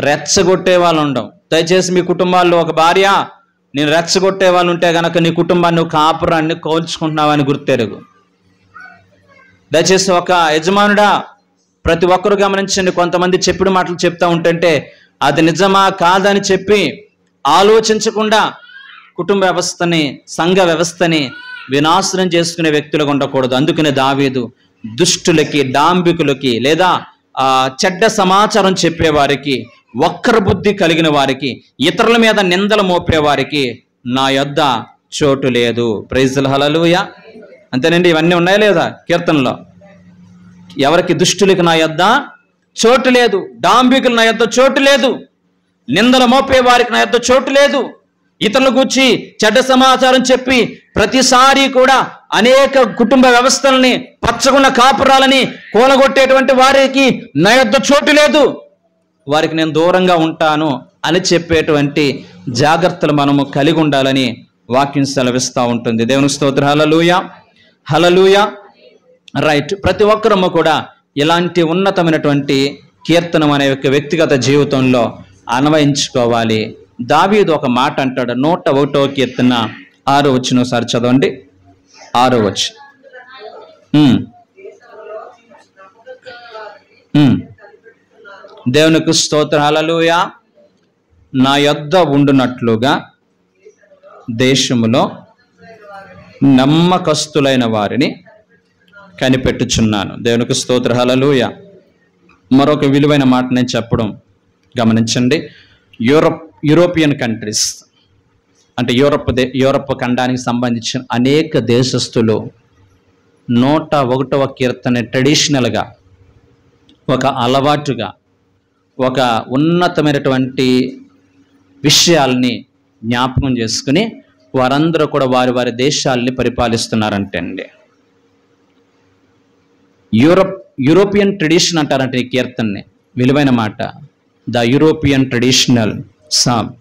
రెచ్చగొట్టే వాళ్ళు ఉండవు. దయచేసి మీ కుటుంబాల్లో ఒక భార్య నేను రెచ్చగొట్టే వాళ్ళు ఉంటే కనుక నీ కుటుంబాన్ని కాపురాన్ని కోల్చుకుంటున్నావని గుర్తెరుగు. దయచేసి ఒక యజమానుడా, ప్రతి ఒక్కరు గమనించండి, కొంతమంది చెప్పుడు మాటలు చెప్తా ఉంటుంటే అది నిజమా కాదని చెప్పి ఆలోచించకుండా కుటుంబ వ్యవస్థని, సంఘ వ్యవస్థని వినాశనం చేసుకునే వ్యక్తులుగా ఉండకూడదు. అందుకనే దావీదు దుష్టులకి, డాంబికులకి, లేదా చెడ్డ సమాచారం చెప్పేవారికి, వక్ర బుద్ధి కలిగిన వారికి, ఇతరుల మీద నిందలు మోపేవారికి నా యొద్ద చోటు లేదు. ప్రైజ్ ద లార్డ్, హల్లెలూయా. అంతేనండి, ఇవన్నీ ఉన్నాయా లేదా కీర్తనలో? ఎవరికి? దుష్టులకి నా యొద్ద చోటు లేదు, డాంబికులు నా యొద్ద చోటు లేదు, నిందలు మోపే వారికి నా యొద్ద చోటు లేదు, ఇతరుల గురించి చెడ్డ సమాచారం చెప్పి ప్రతిసారి కూడా అనేక కుటుంబ వ్యవస్థలని, పచ్చగున్న కాపురాలని కూలగొట్టేటువంటి వారికి నా యొద్ద చోటు లేదు, వారికి నేను దూరంగా ఉంటాను అని చెప్పేటువంటి జాగ్రత్తలు మనము కలిగి ఉండాలని వాక్యం సెలవిస్తూ ఉంటుంది. దేవుని స్తోత్రం. హల్లెలూయా, హల్లెలూయా. రైట్. ప్రతి ఒక్కరము కూడా ఇలాంటి ఉన్నతమైనటువంటి కీర్తనం అనే యొక్క వ్యక్తిగత జీవితంలో అన్వయించుకోవాలి. దావీదు ఒక మాట అంటాడు, 101వ కీర్తన 6వ వచనం ఒకసారి చదవండి. 6వ వచనం. దేవునికి స్తోత్రం, హల్లెలూయా. నా యొద్ద ఉండునట్లుగా దేశములో నమ్మకస్తులైన వారిని కనిపెట్టుచున్నాను. దేవునికి స్తోత్రం, హల్లెలూయా. మరొక విలువైన మాట నేను చెప్పడం గమనించండి. యూరోపియన్ కంట్రీస్ అంటే యూరప్ ఖండానికి సంబంధించిన అనేక దేశస్తులు 101వ కీర్తన ట్రెడిషనల్గా, ఒక అలవాటుగా, ఒక ఉన్నతమైనటువంటి విషయాల్ని జ్ఞాపకం చేసుకుని వారందరూ కూడా వారి వారి దేశాలని పరిపాలిస్తున్నారంటే అండి. యూరోపియన్ ట్రెడిషన్ అంటారంటే ఈ కీర్తనని. విలువైన మాట, ద యూరోపియన్ ట్రెడిషనల్ సామ్.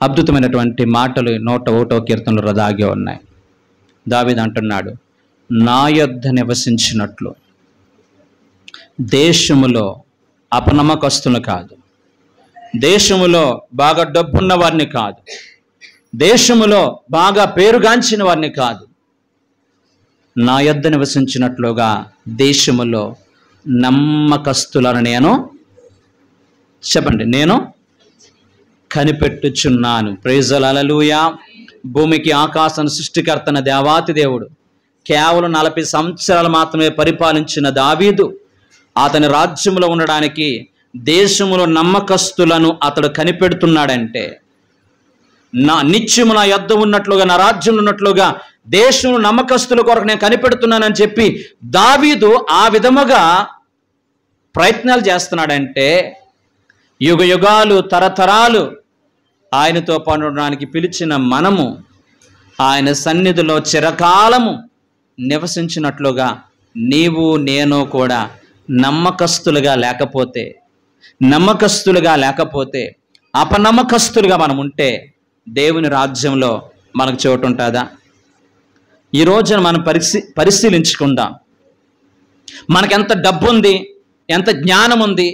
అద్భుతమైనటువంటి మాటలు 101వ కీర్తనలో దాగి ఉన్నాయి. దావీదు అంటున్నాడు, నా యొద్ద నివసించినట్లు దేశములో అపనమ్మకస్తులు కాదు, దేశములో బాగా డబ్బున్న వారిని కాదు, దేశములో బాగా పేరుగాంచిన వారిని కాదు, నా యొద్ద నివసించినట్లుగా దేశములో నమ్మకస్తులను నేను చెప్పండి నేను కనిపెట్టుచున్నాను. ప్రైజ్ ది లార్డ్, హల్లెలూయా. భూమికి ఆకాశం సృష్టికర్తన దేవాతి దేవుడు కేవలం 40 సంవత్సరాలు మాత్రమే పరిపాలించిన దావీదు అతని రాజ్యంలో ఉండడానికి దేశములో నమ్మకస్తులను అతడు కనిపెడుతున్నాడంటే, నా నిత్యము నా యొద్ద ఉన్నట్లుగా, నా రాజ్యంలో ఉన్నట్లుగా దేశంలో నమ్మకస్తుల కొరకు నేను కనిపెడుతున్నానని చెప్పి దావీదు ఆ విధముగా ప్రయత్నాలు చేస్తున్నాడంటే, యుగ యుగాలు తరతరాలు ఆయనతో పనుడానికి పిలిచిన మనము ఆయన సన్నిధిలో చిరకాలము నివసించినట్లుగా నీవు నేను కూడా నమ్మకస్తులుగా లేకపోతే అపనమ్మకస్తులుగా మనం ఉంటే దేవుని రాజ్యంలో మనకు చోటు ఉంటుందా? ఈ రోజున మనం పరిశీలించుకుందాం. మనకెంత డబ్బు ఉంది, ఎంత జ్ఞానం ఉంది,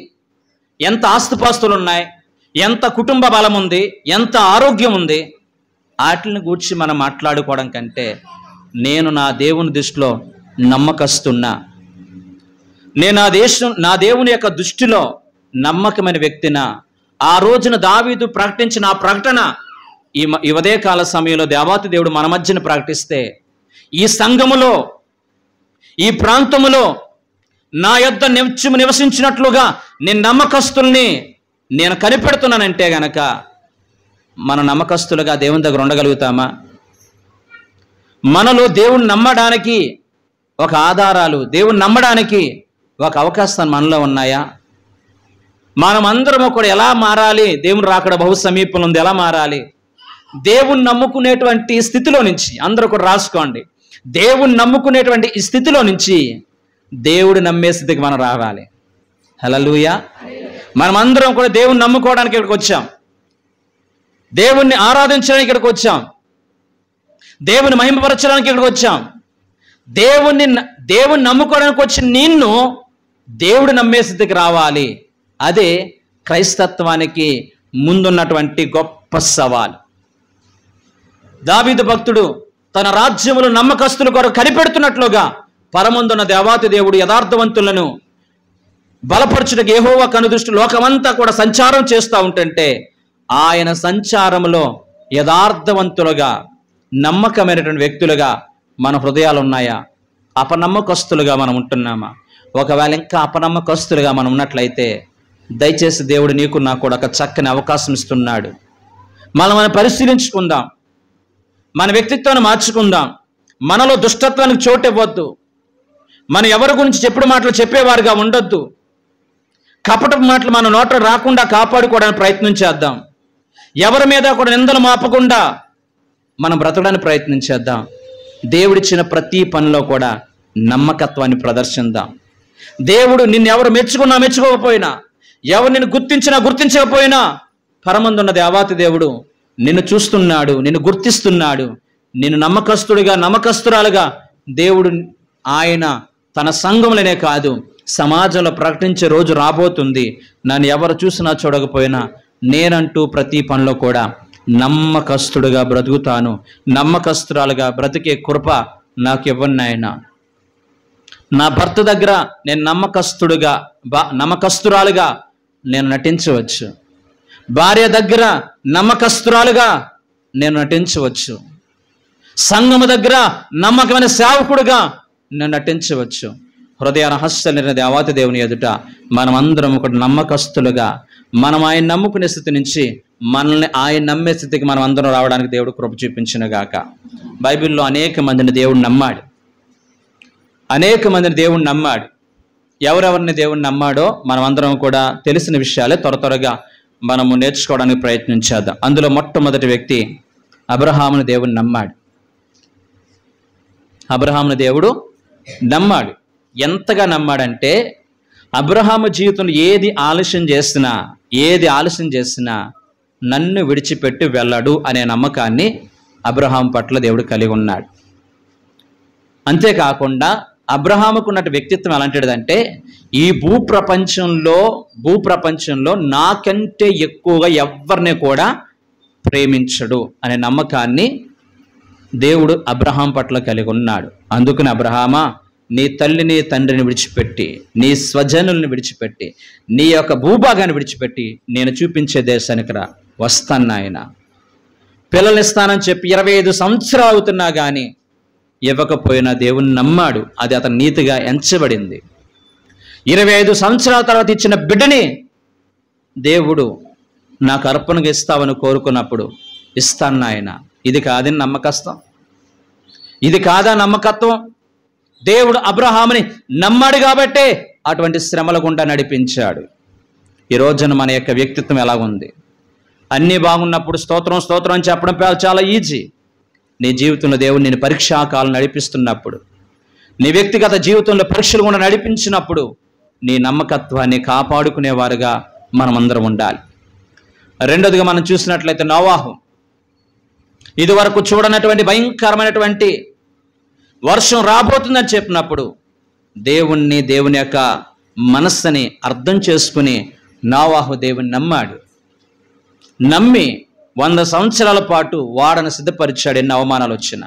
ఎంత ఆస్తిపాస్తులు ఉన్నాయి, ఎంత కుటుంబ బలం ఉంది, ఎంత ఆరోగ్యం ఉంది, వాటిని గూర్చి మనం మాట్లాడుకోవడం కంటే నేను నా దేవుని దృష్టిలో నమ్మకస్తున్నా, నేను నా దేవుని యొక్క దృష్టిలో నమ్మకమైన వ్యక్తినా, ఆ రోజున దావీదు ప్రకటించిన ఆ ప్రకటన ఈ ఉదయకాల సమయంలో దేవాతి దేవుడు మన మధ్యన ప్రకటిస్తే, ఈ సంఘములో, ఈ ప్రాంతములో నా యొద్ద నివసించినట్లుగా నేను నమ్మకస్తుల్ని నేను కనిపెడుతున్నానంటే గనక మన నమ్మకస్తులుగా దేవుని దగ్గర ఉండగలుగుతామా? మనలో దేవుని నమ్మడానికి ఒక ఆధారాలు, దేవుని నమ్మడానికి ఒక అవకాశం మనలో ఉన్నాయా? మనం అందరము కూడా ఎలా మారాలి? దేవుని రాకడ బహు సమీపంలో ఉంది, ఎలా మారాలి? దేవుని నమ్ముకునేటువంటి స్థితిలో నుంచి, అందరూ కూడా రాసుకోండి, దేవుని నమ్ముకునేటువంటి ఈ స్థితిలో నుంచి దేవుడు నమ్మే స్థితికి మనం రావాలి. హల్లెలూయా. మనం అందరం కూడా దేవుని నమ్ముకోవడానికి ఇక్కడికి వచ్చాం, దేవుణ్ణి ఆరాధించడానికి ఇక్కడికి వచ్చాం, దేవుని మహిమపరచడానికి ఇక్కడికి వచ్చాం. దేవుని నమ్ముకోవడానికి వచ్చిన నిన్ను దేవుడు నమ్మే స్థితికి రావాలి. అదే క్రైస్తత్వానికి ముందున్నటువంటి గొప్ప సవాల్. దావీదు భక్తుడు తన రాజ్యములు నమ్మకస్తుల కొరకు కనిపెడుతున్నట్లుగా పరమందున్న దేవాతి దేవుడు యథార్థవంతులను బలపరచుటకు యెహోవా కనుదృష్టి లోకమంతా కూడా సంచారం చేస్తూ ఉంటుంటే, ఆయన సంచారంలో యథార్థవంతులుగా, నమ్మకమైనటువంటి వ్యక్తులుగా మన హృదయాలు ఉన్నాయా? అపనమ్మకస్తులుగా మనం ఉంటున్నామా? ఒకవేళ ఇంకా అపనమ్మకస్తులుగా మనం ఉన్నట్లయితే దయచేసి దేవుడు నీకు నాకు కూడా ఒక చక్కని అవకాశం ఇస్తున్నాడు. మనం పరిశీలించుకుందాం, మన వ్యక్తిత్వాన్ని మార్చుకుందాం. మనలో దుష్టత్వానికి చోటు ఇవ్వద్దు. మనం ఎవరి గురించి చెప్పుడు మాటలు చెప్పేవారుగా ఉండొద్దు. కపటపు మాటలు మన నోట రాకుండా కాపాడుకోవడానికి ప్రయత్నం చేద్దాం. ఎవరి మీద కూడా నిందలు మాపకుండా మనం బ్రతకడానికి ప్రయత్నం చేద్దాం. దేవుడిచ్చిన ప్రతి పనిలో కూడా నమ్మకత్వాన్ని ప్రదర్శిద్దాం. దేవుడు నిన్ను ఎవరు మెచ్చుకోకపోయినా, ఎవరు నిన్ను గుర్తించకపోయినా పరమందున్న దేవాతి దేవుడు నిన్ను చూస్తున్నాడు, నిన్ను గుర్తిస్తున్నాడు. నిన్ను నమ్మకస్తురాలుగా దేవుడు ఆయన తన సంఘంలోనే కాదు సమాజంలో ప్రకటించే రోజు రాబోతుంది. నన్ను ఎవరు చూసినా చూడకపోయినా నేనంటూ ప్రతి పనిలో కూడా నమ్మకస్తుడుగా బ్రతుకుతాను, నమ్మకస్తురాలుగా బ్రతికే కృప నాకు ఇవ్వండి ఆయన. నా భర్త దగ్గర నేను నమ్మకస్తురాలుగా నేను నటించవచ్చు, భార్య దగ్గర నమ్మకస్తురాలుగా నేను నటించవచ్చు, సంఘము దగ్గర నమ్మకమైన సేవకుడుగా నేను నటించవచ్చు. హృదయ రహస్య నిర్ణయ దేవాతి దేవుని ఎదుట మనమందరం ఒక నమ్మకస్తులుగా మనం ఆయన నమ్ముకునే స్థితి నుంచి మనల్ని ఆయన నమ్మే స్థితికి మనం అందరం రావడానికి దేవుడు కృప చూపించిన గాక. బైబిల్లో అనేక మందిని దేవుడు నమ్మాడు, ఎవరెవరిని దేవుడు నమ్మాడో మనం అందరం కూడా తెలిసిన విషయాలే త్వరగా మనము నేర్చుకోవడానికి ప్రయత్నించేద్దాం. అందులో మొట్టమొదటి వ్యక్తి అబ్రహామును దేవుడు నమ్మాడు. దేవుడు నమ్మాడు. ఎంతగా నమ్మాడంటే అబ్రహాము జీవితంలో ఏది ఆలస్యం చేసినా నన్ను విడిచిపెట్టి వెళ్ళడు అనే నమ్మకాన్ని అబ్రహాం పట్ల దేవుడు కలిగి ఉన్నాడు. అంతేకాకుండా అబ్రహాముకు ఉన్నట్టు వ్యక్తిత్వం ఎలాంటిదంటే ఈ భూప్రపంచంలో నాకంటే ఎక్కువగా ఎవరిని కూడా ప్రేమించడు అనే నమ్మకాన్ని దేవుడు అబ్రహాం పట్ల కలిగి ఉన్నాడు. అందుకని అబ్రహామా, నీ తల్లిని తండ్రిని విడిచిపెట్టి, నీ స్వజనుల్ని విడిచిపెట్టి, నీ యొక్క భూభాగాన్ని విడిచిపెట్టి నేను చూపించే దేశానికి రా, వస్తాను ఆయన. పిల్లల్ని ఇస్తానని చెప్పి 25 సంవత్సరాలు అవుతున్నా కానీ ఇవ్వకపోయినా దేవుని నమ్మాడు. అది అతని నీతిగా ఎంచబడింది. 25 సంవత్సరాల తర్వాత ఇచ్చిన బిడ్డని దేవుడు నాకు అర్పణగా ఇస్తావని కోరుకున్నప్పుడు ఇస్తాను ఆయన. ఇది కాదని నమ్మకత్వం. దేవుడు అబ్రహాముని నమ్మాడు కాబట్టే అటువంటి శ్రమల గుండా నడిపించాడు. ఈ రోజున మన యొక్క వ్యక్తిత్వం ఎలాగుంది? అన్నీ బాగున్నప్పుడు స్తోత్రం స్తోత్రం అని చెప్పడం చాలా ఈజీ. నీ జీవితంలో దేవుడు నేను పరీక్షాకాలం నడిపిస్తున్నప్పుడు, నీ వ్యక్తిగత జీవితంలో పరీక్షలు కూడా నడిపించినప్పుడు నీ నమ్మకత్వాన్ని కాపాడుకునేవారుగా మనమందరం ఉండాలి. రెండోదిగా మనం చూసినట్లయితే నోవాహు ఇదివరకు చూడనటువంటి భయంకరమైనటువంటి వర్షం రాబోతుందని చెప్పినప్పుడు దేవుని యొక్క మనస్సుని అర్థం చేసుకుని నోవాహు దేవుని నమ్మి 100 సంవత్సరాల పాటు వాడను సిద్ధపరిచాడు. ఎన్ని అవమానాలు వచ్చినా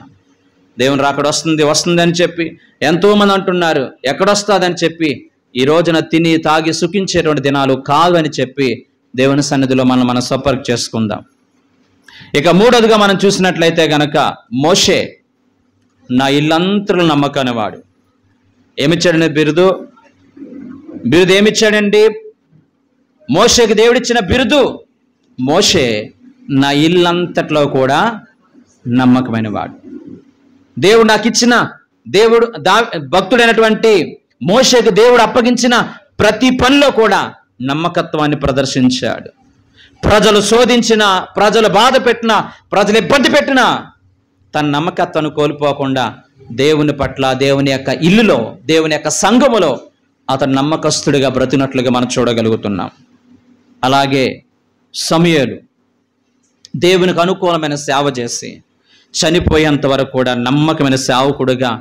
దేవుని రాకడ వస్తుంది అని చెప్పి ఎంతోమంది అంటున్నారు, ఎక్కడొస్తుందని చెప్పి ఈ రోజున తిని తాగి సుఖించేటువంటి దినాలు కాదు అని చెప్పి దేవుని సన్నిధిలో మనం సపర్క్ చేసుకుందాం. ఇక మూడోదిగా మనం చూసినట్లయితే గనక మోషే నా ఇల్లంతరూ నమ్మకాన్ని వాడు. ఏమిచ్చాడండి బిరుదు ఏమిచ్చాడండి? మోషేకి దేవుడిచ్చిన బిరుదు, మోషే నా ఇల్లంతట్లో కూడా నమ్మకమైన వాడు. దేవుడు నాకు ఇచ్చిన భక్తుడైనటువంటి మోషేకి దేవుడు అప్పగించిన ప్రతి పనిలో కూడా నమ్మకత్వాన్ని ప్రదర్శించాడు. ప్రజలు శోధించిన, ప్రజలు బాధ పెట్టినా, ప్రజలు ఇబ్బంది పెట్టినా తన నమ్మకత్వాన్ని కోల్పోకుండా దేవుని పట్ల, దేవుని యొక్క ఇల్లులో, దేవుని యొక్క సంఘములో అతను నమ్మకస్తుడిగా బ్రతినట్లుగా మనం చూడగలుగుతున్నాం. అలాగే సమూయేలు దేవునికి అనుకూలమైన సేవ చేసి చనిపోయేంత వరకు కూడా నమ్మకమైన సేవకుడిగా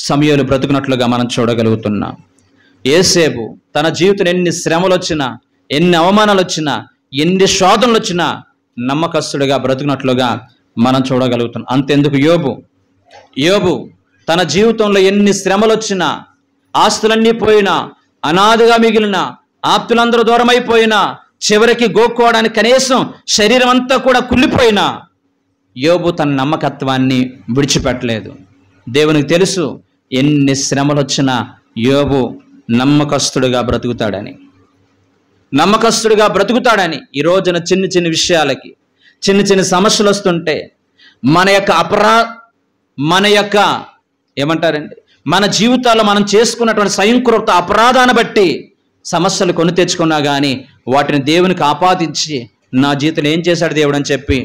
సమూయేలు బ్రతుకున్నట్లుగా మనం చూడగలుగుతున్నాం. యోసేపు తన జీవితంలో ఎన్ని శ్రమలు వచ్చినా, ఎన్ని అవమానాలు వచ్చినా, ఎన్ని శోధనలు వచ్చినా నమ్మకస్తుడిగా బ్రతుకున్నట్లుగా మనం చూడగలుగుతున్నాం. అంతెందుకు యోబు తన జీవితంలో ఎన్ని శ్రమలు వచ్చినా, ఆస్తులన్నీ పోయినా, అనాథగా మిగిలిన, ఆప్తులందరూ దూరం అయిపోయినా, చివరికి గోక్కోవడానికి కనీసం శరీరం అంతా కూడా కుళ్ళిపోయినా యోబు తన నమ్మకత్వాన్ని విడిచిపెట్టలేదు. దేవునికి తెలుసు ఎన్ని శ్రమలు వచ్చినా యోబు నమ్మకస్తుడిగా బ్రతుకుతాడని. ఈ రోజున చిన్న విషయాలకి చిన్న సమస్యలు వస్తుంటే మన జీవితాల్లో మనం చేసుకున్నటువంటి స్వయంకృత అపరాధాన్ని బట్టి సమస్యలు కొని తెచ్చుకున్నా కానీ వాటిని దేవునికి ఆపాదించి నా జీవితంలో ఏం చేశాడు దేవుడు అని చెప్పి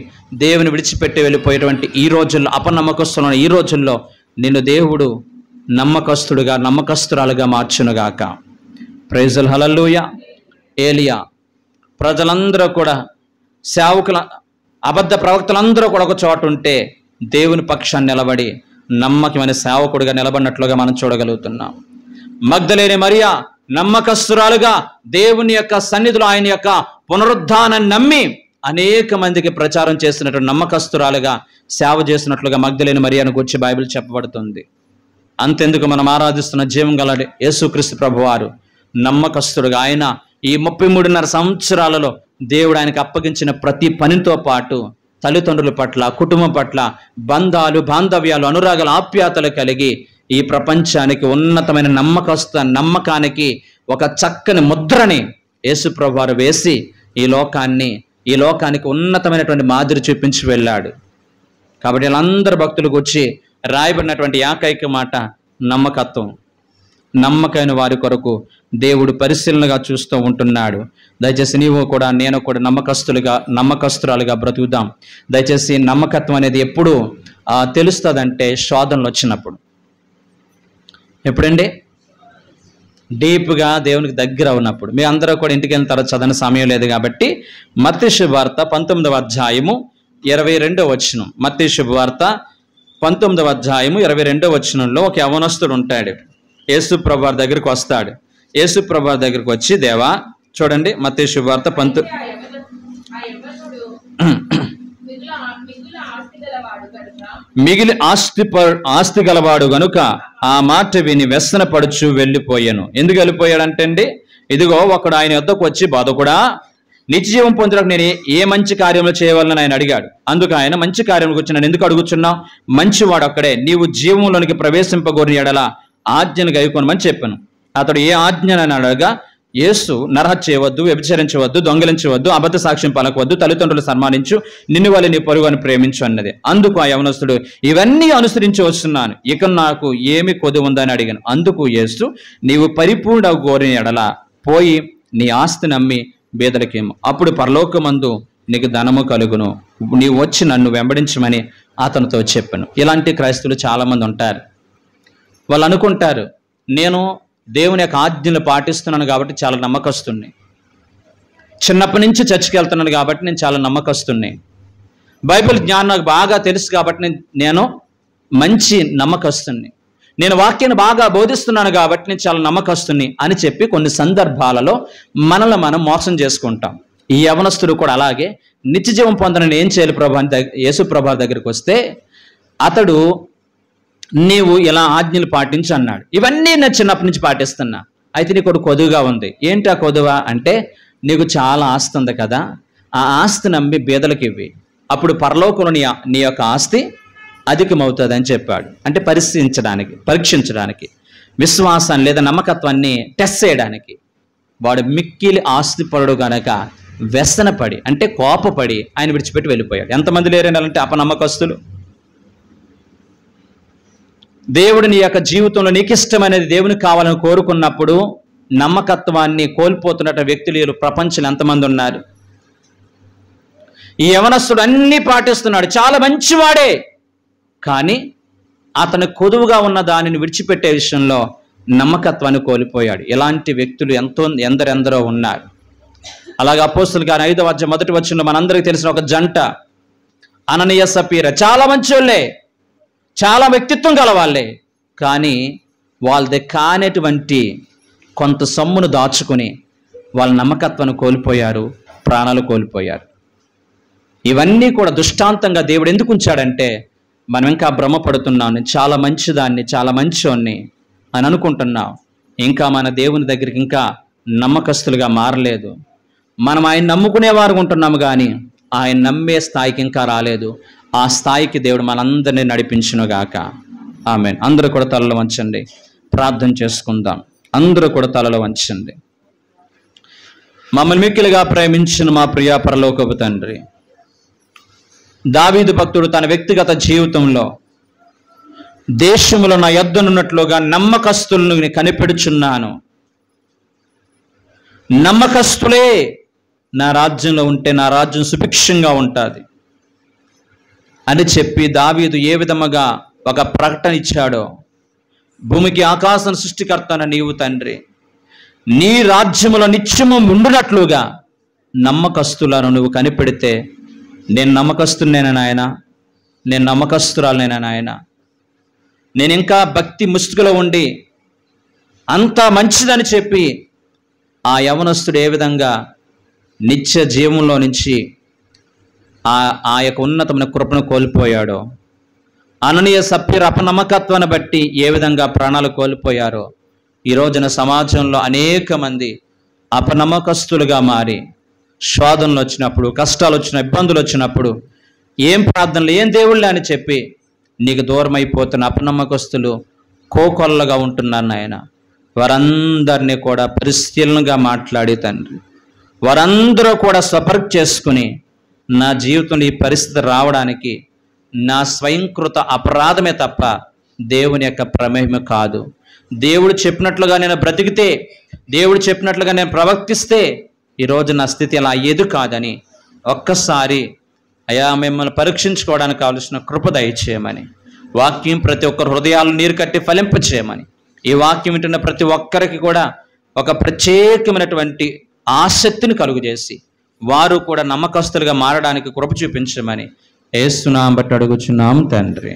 దేవుని విడిచిపెట్టి వెళ్ళిపోయేటువంటి ఈ రోజుల్లో, అపనమ్మకస్తున్న ఈ రోజుల్లో నిన్ను దేవుడు నమ్మకస్తురాలుగా మార్చునుగాక. ప్రైజుల్ హల్లెలూయా. ఏలియా ప్రజలందరూ కూడా, అబద్ధ ప్రవక్తలందరూ కూడా ఒక చోట ఉంటే దేవుని పక్షాన్ని నిలబడి నమ్మకమైన సేవకుడిగా నిలబడినట్లుగా మనం చూడగలుగుతున్నాం. మగ్దలేని మరియా నమ్మకస్తురాలుగా దేవుని యొక్క సన్నిధిలో ఆయన యొక్క పునరుద్ధానాన్ని నమ్మి అనేక మందికి ప్రచారం చేసినటువంటి నమ్మకస్తురాలుగా సేవ చేసినట్లుగా మగ్దలేని మరియాను గురించి బైబిల్ చెప్పబడుతుంది. అంతెందుకు మనం ఆరాధిస్తున్న జీవం గల యేసుక్రీస్తు ప్రభువారు నమ్మకస్తుడుగా ఆయన ఈ 33.5 సంవత్సరాలలో దేవుడు ఆయనకు అప్పగించిన ప్రతి పనితో పాటు తల్లిదండ్రుల పట్ల, కుటుంబం పట్ల బంధాలు, బాంధవ్యాలు, అనురాగాలు, ఆప్యాతలు కలిగి ఈ ప్రపంచానికి ఉన్నతమైన నమ్మకానికి ఒక చక్కని ముద్రని యేసు ప్రభువారు వేసి ఈ లోకానికి ఉన్నతమైనటువంటి మాదిరి చూపించి వెళ్ళాడు. కాబట్టి వీళ్ళందరూ భక్తులకు వచ్చి రాయబడినటువంటి ఏకైక మాట నమ్మకత్వం. నమ్మకమైన వారి కొరకు దేవుడు పరిశీలనగా చూస్తూ ఉంటున్నాడు. దయచేసి నీవు కూడా, నేను కూడా నమ్మకస్తురాలుగా బ్రతుకుదాం. దయచేసి నమ్మకత్వం అనేది ఎప్పుడు తెలుస్తుందంటే శోధనలు వచ్చినప్పుడు. ఎప్పుడండి? డీప్గా దేవునికి దగ్గర ఉన్నప్పుడు. మీ అందరూ కూడా ఇంటికి వెళ్ళిన తర్వాత చదవని సమయం లేదు కాబట్టి మత్తయి శుభవార్త 19వ అధ్యాయము 22వ వచనం. మత్తయి శుభవార్త 19వ అధ్యాయము 22వ వచనంలో ఒక యవనస్తుడు ఉంటాడు. యేసు ప్రభువారి దగ్గరికి వస్తాడు. యేసు ప్రభువారి దగ్గరికి వచ్చి, దేవా చూడండి మత్తయి శుభవార్త మిగిలి ఆస్తి గలవాడు గనుక ఆ మాట విని వ్యసన పడుచు వెళ్ళిపోయాను. ఎందుకు వెళ్ళిపోయాడంటే అండి, ఇదిగో ఒకడు ఆయన వద్దకు వచ్చి, బోధకుడా నిత్యజీవం పొందడానికి నేను ఏ మంచి కార్యంలో చేయవాలని ఆయన అడిగాడు. అందుకు ఆయన, మంచి కార్యం గురించి నన్ను ఎందుకు అడుగుచున్నావు? మంచివాడు అక్కడే, నీవు జీవంలోనికి ప్రవేశింపగోరిన ఎడల ఆజ్ఞను గైకొనమని చెప్పాను. అతడు ఏ ఆజ్ఞను అడగా, యేసు నరహత్య చేయవద్దు, వ్యభిచరించవద్దు, దొంగిలించవద్దు, అబద్ధ సాక్ష్యం పలకవద్దు, తల్లిదండ్రులు సన్మానించు, నిన్ను వల్ల నీ పొరుగుని ప్రేమించు అన్నది. అందుకు ఆ యవనస్తుడు, ఇవన్నీ అనుసరించి వస్తున్నాను, ఇక నాకు ఏమి కొద్ది ఉందని అడిగాను. అందుకు యేసు, నీవు పరిపూర్ణ గోరిన ఎడల పోయి నీ ఆస్తిని అమ్మి బీదలకేమో, అప్పుడు పరలోకమందు నీకు ధనము కలుగును, నీవు వచ్చి నన్ను వెంబడించమని అతనితో చెప్పాను. ఇలాంటి క్రైస్తవులు చాలా మంది ఉంటారు. వాళ్ళు అనుకుంటారు, నేను దేవుని యొక్క ఆజ్ఞలు పాటిస్తున్నాను కాబట్టి చాలా నమ్మకస్తుని, చిన్నప్పటి నుంచి చర్చికి వెళ్తున్నాను కాబట్టి నేను చాలా నమ్మకస్తుని, బైబిల్ జ్ఞానం నాకు బాగా తెలుసు కాబట్టి నేను మంచి నమ్మకస్తుని, నేను వాక్యాన్ని బాగా బోధిస్తున్నాను కాబట్టి నేను చాలా నమ్మకస్తుని అని చెప్పి కొన్ని సందర్భాలలో మనల్ని మనం మోసం చేసుకుంటాం. ఈ యవనస్తుడు కూడా అలాగే నిత్యజీవం పొందనని ఏం చేయాలి ప్రభు అని యేసు ప్రభు దగ్గరికి వస్తే అతడు, నీవు ఇలా ఆజ్ఞలు పాటించు అన్నాడు. ఇవన్నీ నేను చిన్నప్పటి నుంచి పాటిస్తున్నా, అయితే నీకు ఒకటి కొదువుగా ఉంది. ఏంటి ఆ కొదువా అంటే, నీకు చాలా ఆస్తి ఉంది కదా, ఆ ఆస్తిని నమ్మి బీదలకు ఇవ్వి, అప్పుడు పరలోకంలో నీ యొక్క ఆస్తి అధికమవుతుంది అని చెప్పాడు. అంటే పరీక్షించడానికి, విశ్వాసాన్ని లేదా నమ్మకత్వాన్ని టెస్ట్ చేయడానికి. వాడు మిక్కిలి ఆస్తిపరుడు గనక వ్యసనపడి, అంటే కోపపడి ఆయన విడిచిపెట్టి వెళ్ళిపోయాడు. ఎంతమంది లేరంటే అపనమ్మకస్తులు. దేవుడు నీ యొక్క జీవితంలో నీకు ఇష్టమైనది దేవునికి కావాలని కోరుకున్నప్పుడు నమ్మకత్వాన్ని కోల్పోతున్న వ్యక్తులు ప్రపంచంలో ఎంతమంది ఉన్నారు? ఈ యవనస్తుడు అన్ని పాటిస్తున్నాడు, చాలా మంచివాడే, కానీ అతను కొదువుగా ఉన్న దానిని విడిచిపెట్టే విషయంలో నమ్మకత్వాన్ని కోల్పోయాడు. ఇలాంటి వ్యక్తులు ఎందరెందరో ఉన్నారు. అలాగే అపోస్తలుల గారి 5వ అధ్యాయం 1వ వచనంలో మనందరికీ తెలిసిన ఒక జంట, అననీయ సపీర, చాలా మంచోళ్ళే, చాలా వ్యక్తిత్వం గల వాళ్ళే, కానీ వాళ్ళది కానటువంటి కొంత సొమ్మును దాచుకుని వాళ్ళ నమ్మకత్వాన్ని కోల్పోయారు, ప్రాణాలు కోల్పోయారు. ఇవన్నీ కూడా దృష్టాంతంగా దేవుడు ఎందుకు ఉంచాడంటే, మనం ఇంకా భ్రమపడుతున్నాం, చాలా మంచిదాన్ని, చాలా మంచోన్ని అని అనుకుంటున్నాం, ఇంకా మన దేవుని దగ్గరికి ఇంకా నమ్మకస్తులుగా మారలేదు. మనం ఆయన నమ్ముకునేవారు ఉంటున్నాము కానీ ఆయన నమ్మే స్థాయికి ఇంకా రాలేదు. ఆ స్థాయికి దేవుడు మనందరినీ నడిపించునుగాక. ఆమేన్. అందరూ కూడా తలలో వంచండి, ప్రార్థన చేసుకుందాం. అందరూ కూడా తలలో వంచండి. మమ్మల్ని మిక్కిలిగా ప్రేమించిన మా ప్రియ పరలోకపు తండ్రి, దావీదు భక్తుడు తన వ్యక్తిగత జీవితంలో దేశంలో నా యొద్దనున్నట్లుగా నమ్మకస్తులను కనిపెడుచున్నాను, నమ్మకస్తులే నా రాజ్యంలో ఉంటే నా రాజ్యం సుభిక్షంగా ఉంటుంది అని చెప్పి దావీదు ఏ విధముగా ఒక ప్రకటన ఇచ్చాడో, భూమికి ఆకాశం సృష్టికర్తన నీవు తండ్రి, నీ రాజ్యములో నిత్యము ఉండునట్లుగా నమ్మకస్తులను నువ్వు కనిపెడితే, నేను నమ్మకస్తునేనా నాయన, నేను నమ్మకస్తురాలనేనా నాయన, నేను ఇంకా భక్తి ముసుగులో ఉండి అంతా మంచిదని చెప్పి ఆ యవనస్తుడు ఏ విధంగా నిత్య జీవంలో నుంచి ఆ యొక్క ఉన్నతమైన కృపను కోల్పోయాడో, అననీయ సప్ఫీర అపనమ్మకత్వాన్ని బట్టి ఏ విధంగా ప్రాణాలు కోల్పోయారో, ఈ రోజున సమాజంలో అనేక మంది అపనమ్మకస్తులుగా మారి శోధనలు వచ్చినప్పుడు, కష్టాలు వచ్చిన, ఇబ్బందులు వచ్చినప్పుడు ఏం ప్రార్థనలు, ఏం దేవుళ్ళే అని చెప్పి నీకు దూరం అయిపోతున్న అపనమ్మకస్తులు కోకొల్లగా ఉంటున్నారు నాయన. వారందరినీ కూడా పరిశీలనగా మాట్లాడి తండ్రి, వారందరూ కూడా స్వపరీక్ష చేసుకుని, నా జీవితంలో ఈ పరిస్థితి రావడానికి నా స్వయంకృత అపరాధమే తప్ప దేవుని యొక్క ప్రమేయం కాదు. దేవుడు చెప్పినట్లుగా నేను బ్రతికితే, దేవుడు చెప్పినట్లుగా నేను ప్రవర్తిస్తే ఈరోజు నా స్థితి అలా అయ్యేది కాదని ఒక్కసారి అయా మిమ్మల్ని పరీక్షించుకోవడానికి కావలసిన కృప దయచేయమని, వాక్యం ప్రతి ఒక్కరు హృదయాలు నీరు కట్టి ఫలింపచేయమని, ఈ వాక్యం వింటున్న ప్రతి ఒక్కరికి కూడా ఒక ప్రత్యేకమైనటువంటి ఆసక్తిని కలుగజేసి వారు కూడా నమ్మకస్తులుగా మారడానికి కృప చూపించమని యేసు నామమున బట్టి అడుగుచున్నాం తండ్రి.